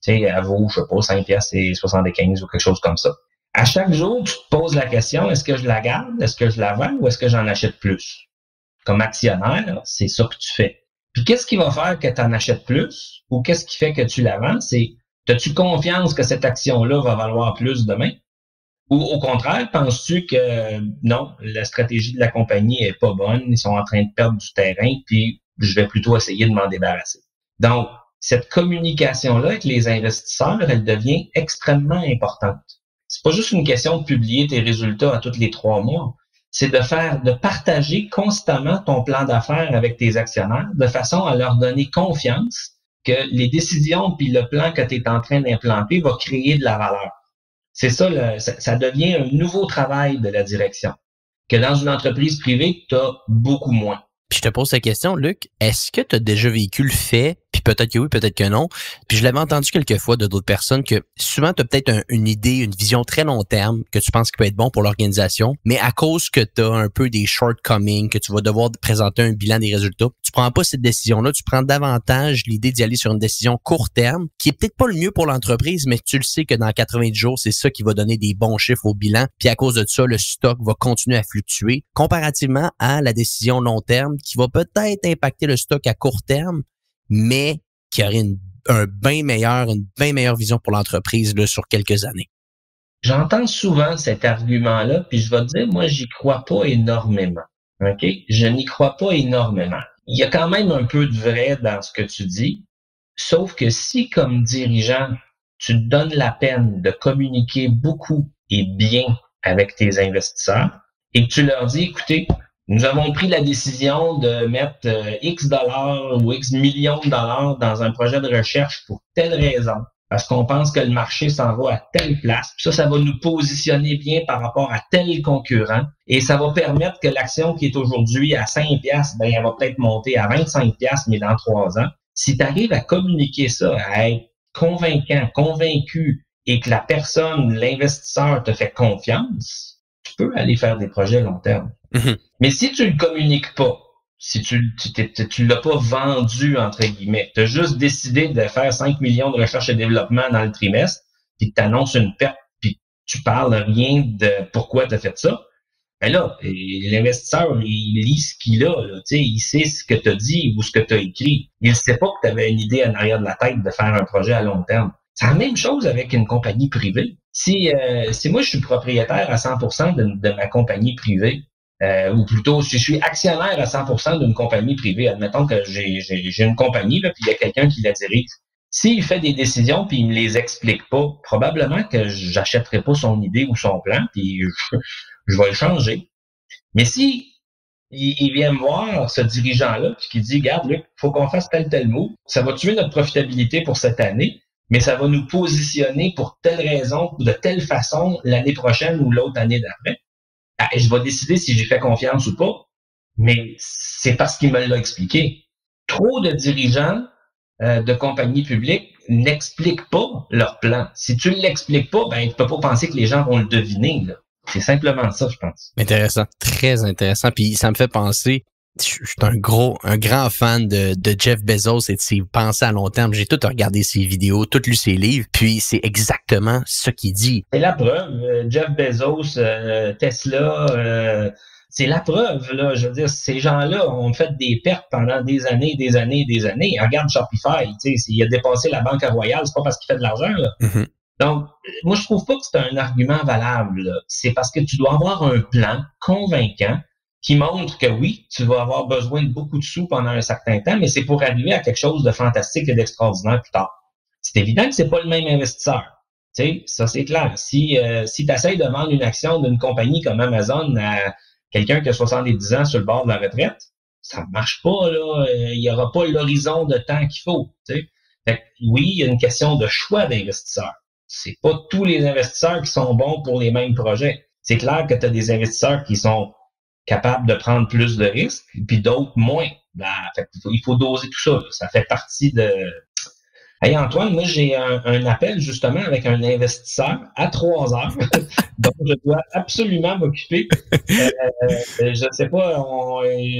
Elle vaut, je sais pas, 5,75 ou quelque chose comme ça. À chaque jour, tu te poses la question, est-ce que je la garde? Est-ce que je la vends ou est-ce que j'en achète plus? comme actionnaire, c'est ça que tu fais. Puis qu'est-ce qui va faire que tu en achètes plus ou qu'est-ce qui fait que tu la vends? C'est, as-tu confiance que cette action-là va valoir plus demain? Ou au contraire, penses-tu que non, la stratégie de la compagnie est pas bonne, ils sont en train de perdre du terrain, puis je vais plutôt essayer de m'en débarrasser. Donc, cette communication-là avec les investisseurs, elle devient extrêmement importante. C'est pas juste une question de publier tes résultats à tous les 3 mois. C'est de partager constamment ton plan d'affaires avec tes actionnaires de façon à leur donner confiance que les décisions puis le plan que tu es en train d'implanter va créer de la valeur. C'est ça, ça devient un nouveau travail de la direction. Que dans une entreprise privée, tu as beaucoup moins. Puis je te pose la question, Luc, est-ce que tu as déjà vécu le fait, puis peut-être que oui, peut-être que non, puis je l'avais entendu quelques fois de d'autres personnes que souvent tu as peut-être une idée, une vision très long terme que tu penses qui peut être bon pour l'organisation, mais à cause que tu as un peu des shortcomings, que tu vas devoir présenter un bilan des résultats, tu prends pas cette décision-là, tu prends davantage l'idée d'y aller sur une décision court terme, qui est peut-être pas le mieux pour l'entreprise, mais tu le sais que dans 90 jours, c'est ça qui va donner des bons chiffres au bilan, puis à cause de ça, le stock va continuer à fluctuer, comparativement à la décision long terme qui va peut-être impacter le stock à court terme, mais qui aurait une bien meilleure vision pour l'entreprise là, sur quelques années. J'entends souvent cet argument-là, puis je vais te dire, moi, j'y crois pas énormément. OK? Je n'y crois pas énormément. Il y a quand même un peu de vrai dans ce que tu dis, sauf que si, comme dirigeant, tu te donnes la peine de communiquer beaucoup et bien avec tes investisseurs et que tu leur dis, écoutez, nous avons pris la décision de mettre X dollars ou X millions de dollars dans un projet de recherche pour telle raison, parce qu'on pense que le marché s'en va à telle place. Puis ça va nous positionner bien par rapport à tel concurrent et ça va permettre que l'action qui est aujourd'hui à 5$, ben, elle va peut-être monter à 25$, mais dans 3 ans. Si tu arrives à communiquer ça, à être convaincant, convaincu et que la personne, l'investisseur te fait confiance, tu peux aller faire des projets long terme. Mm-hmm. Mais si tu le communiques pas, si tu l'as pas vendu, entre guillemets, tu as juste décidé de faire 5 millions de recherche et développement dans le trimestre, puis que tu annonces une perte, puis tu parles rien de pourquoi tu as fait ça, ben là, l'investisseur, il lit ce qu'il a, là, il sait ce que tu as dit ou ce que tu as écrit. Il sait pas que tu avais une idée en arrière de la tête de faire un projet à long terme. C'est la même chose avec une compagnie privée. Si moi, je suis propriétaire à 100% de ma compagnie privée, ou plutôt, si je suis actionnaire à 100% d'une compagnie privée, admettons que j'ai une compagnie, là, puis il y a quelqu'un qui la dirige. S'il fait des décisions puis il me les explique pas, probablement que j'achèterai pas son idée ou son plan, puis je vais le changer. Mais si il vient me voir, ce dirigeant-là, puis qui dit, regarde, Luc, faut qu'on fasse tel mot, ça va tuer notre profitabilité pour cette année, mais ça va nous positionner pour telle raison ou de telle façon l'année prochaine ou l'autre année d'après. Je vais décider si j'y fais confiance ou pas, mais c'est parce qu'il me l'a expliqué. Trop de dirigeants de compagnies publiques n'expliquent pas leur plan. Si tu ne l'expliques pas, ben tu peux pas penser que les gens vont le deviner, là. C'est simplement ça, je pense. Intéressant, très intéressant. Puis ça me fait penser, je suis un grand fan de Jeff Bezos et de ses pensées à long terme. J'ai tout regardé ses vidéos, tout lu ses livres, puis c'est exactement ce qu'il dit. C'est la preuve. Jeff Bezos, Tesla, c'est la preuve, là. Je veux dire, ces gens-là ont fait des pertes pendant des années. Regarde Shopify, tu sais, il a dépassé la Banque Royale, c'est pas parce qu'il fait de l'argent, là. Mm-hmm. Donc, moi, je trouve pas que c'est un argument valable, là. C'est parce que tu dois avoir un plan convaincant qui montre que oui, tu vas avoir besoin de beaucoup de sous pendant un certain temps, mais c'est pour arriver à quelque chose de fantastique et d'extraordinaire plus tard. C'est évident que c'est pas le même investisseur. Tu sais, ça c'est clair. Si tu essaies de vendre une action d'une compagnie comme Amazon à quelqu'un qui a 70 ans sur le bord de la retraite, ça marche pas, là. Il y aura pas l'horizon de temps qu'il faut. Tu sais. Fait que, oui, il y a une question de choix d'investisseurs. C'est pas tous les investisseurs qui sont bons pour les mêmes projets. C'est clair que tu as des investisseurs qui sont capables de prendre plus de risques, puis d'autres moins. Ben, fait, il faut doser tout ça. Là. Ça fait partie de Hey Antoine, moi j'ai un appel justement avec un investisseur à 3 heures, donc je dois absolument m'occuper. Je sais pas,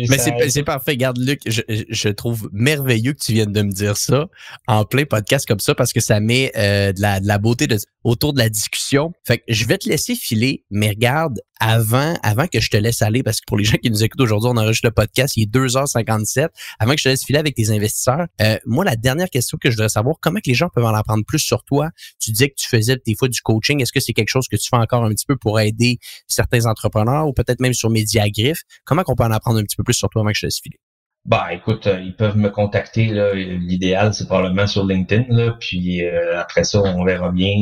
Mais c'est parfait. Regarde, Luc, je trouve merveilleux que tu viennes de me dire ça en plein podcast comme ça parce que ça met de la beauté autour de la discussion. Fait que je vais te laisser filer, mais regarde, avant que je te laisse aller, parce que pour les gens qui nous écoutent aujourd'hui, on enregistre le podcast, il est 2h57. Avant que je te laisse filer avec tes investisseurs, moi, la dernière question que je voudrais savoir, comment que les gens peuvent en apprendre plus sur toi? Tu disais que tu faisais des fois du coaching. Est-ce que c'est quelque chose que tu fais encore un petit peu pour aider certains entrepreneurs ou peut-être même sur Mediagriffe? Comment qu'on peut en apprendre un petit peu plus sur toi avant que je te laisse filer? Bah, écoute, ils peuvent me contacter, là. L'idéal, c'est probablement sur LinkedIn, là. Puis après ça, on verra bien.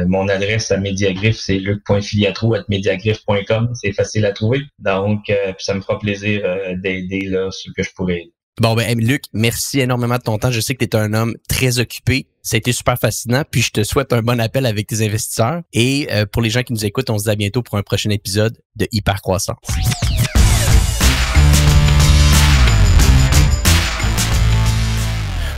Mon adresse à Mediagriffe, c'est luc.filiatro@mediagriffe.com. C'est facile à trouver. Donc, puis ça me fera plaisir d'aider là ceux que je pourrais aider. Bon, ben, Luc, merci énormément de ton temps. Je sais que tu es un homme très occupé. Ça a été super fascinant. Puis je te souhaite un bon appel avec tes investisseurs. Et pour les gens qui nous écoutent, on se dit à bientôt pour un prochain épisode de Hypercroissance.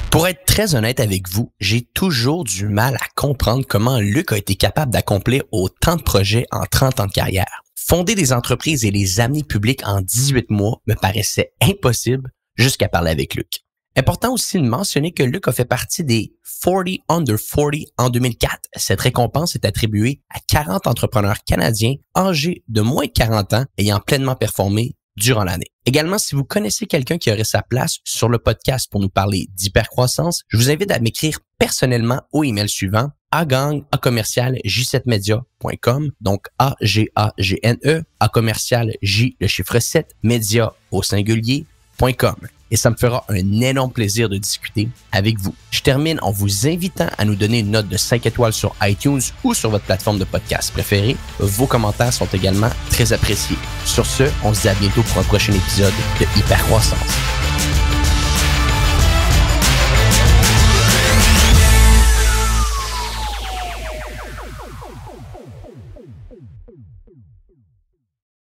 Pour être très honnête avec vous, j'ai toujours du mal à comprendre comment Luc a été capable d'accomplir autant de projets en 30 ans de carrière. Fonder des entreprises et les amener publiques en 18 mois me paraissait impossible jusqu'à parler avec Luc. Important aussi de mentionner que Luc a fait partie des 40 Under 40 en 2004. Cette récompense est attribuée à 40 entrepreneurs canadiens âgés de moins de 40 ans ayant pleinement performé durant l'année. Également, si vous connaissez quelqu'un qui aurait sa place sur le podcast pour nous parler d'hypercroissance, je vous invite à m'écrire personnellement au email suivant agang@j7media.com, donc AGAGNE, @J le chiffre 7, média au singulier.com. Et ça me fera un énorme plaisir de discuter avec vous. Je termine en vous invitant à nous donner une note de 5 étoiles sur iTunes ou sur votre plateforme de podcast préférée. Vos commentaires sont également très appréciés. Sur ce, on se dit à bientôt pour un prochain épisode de Hypercroissance.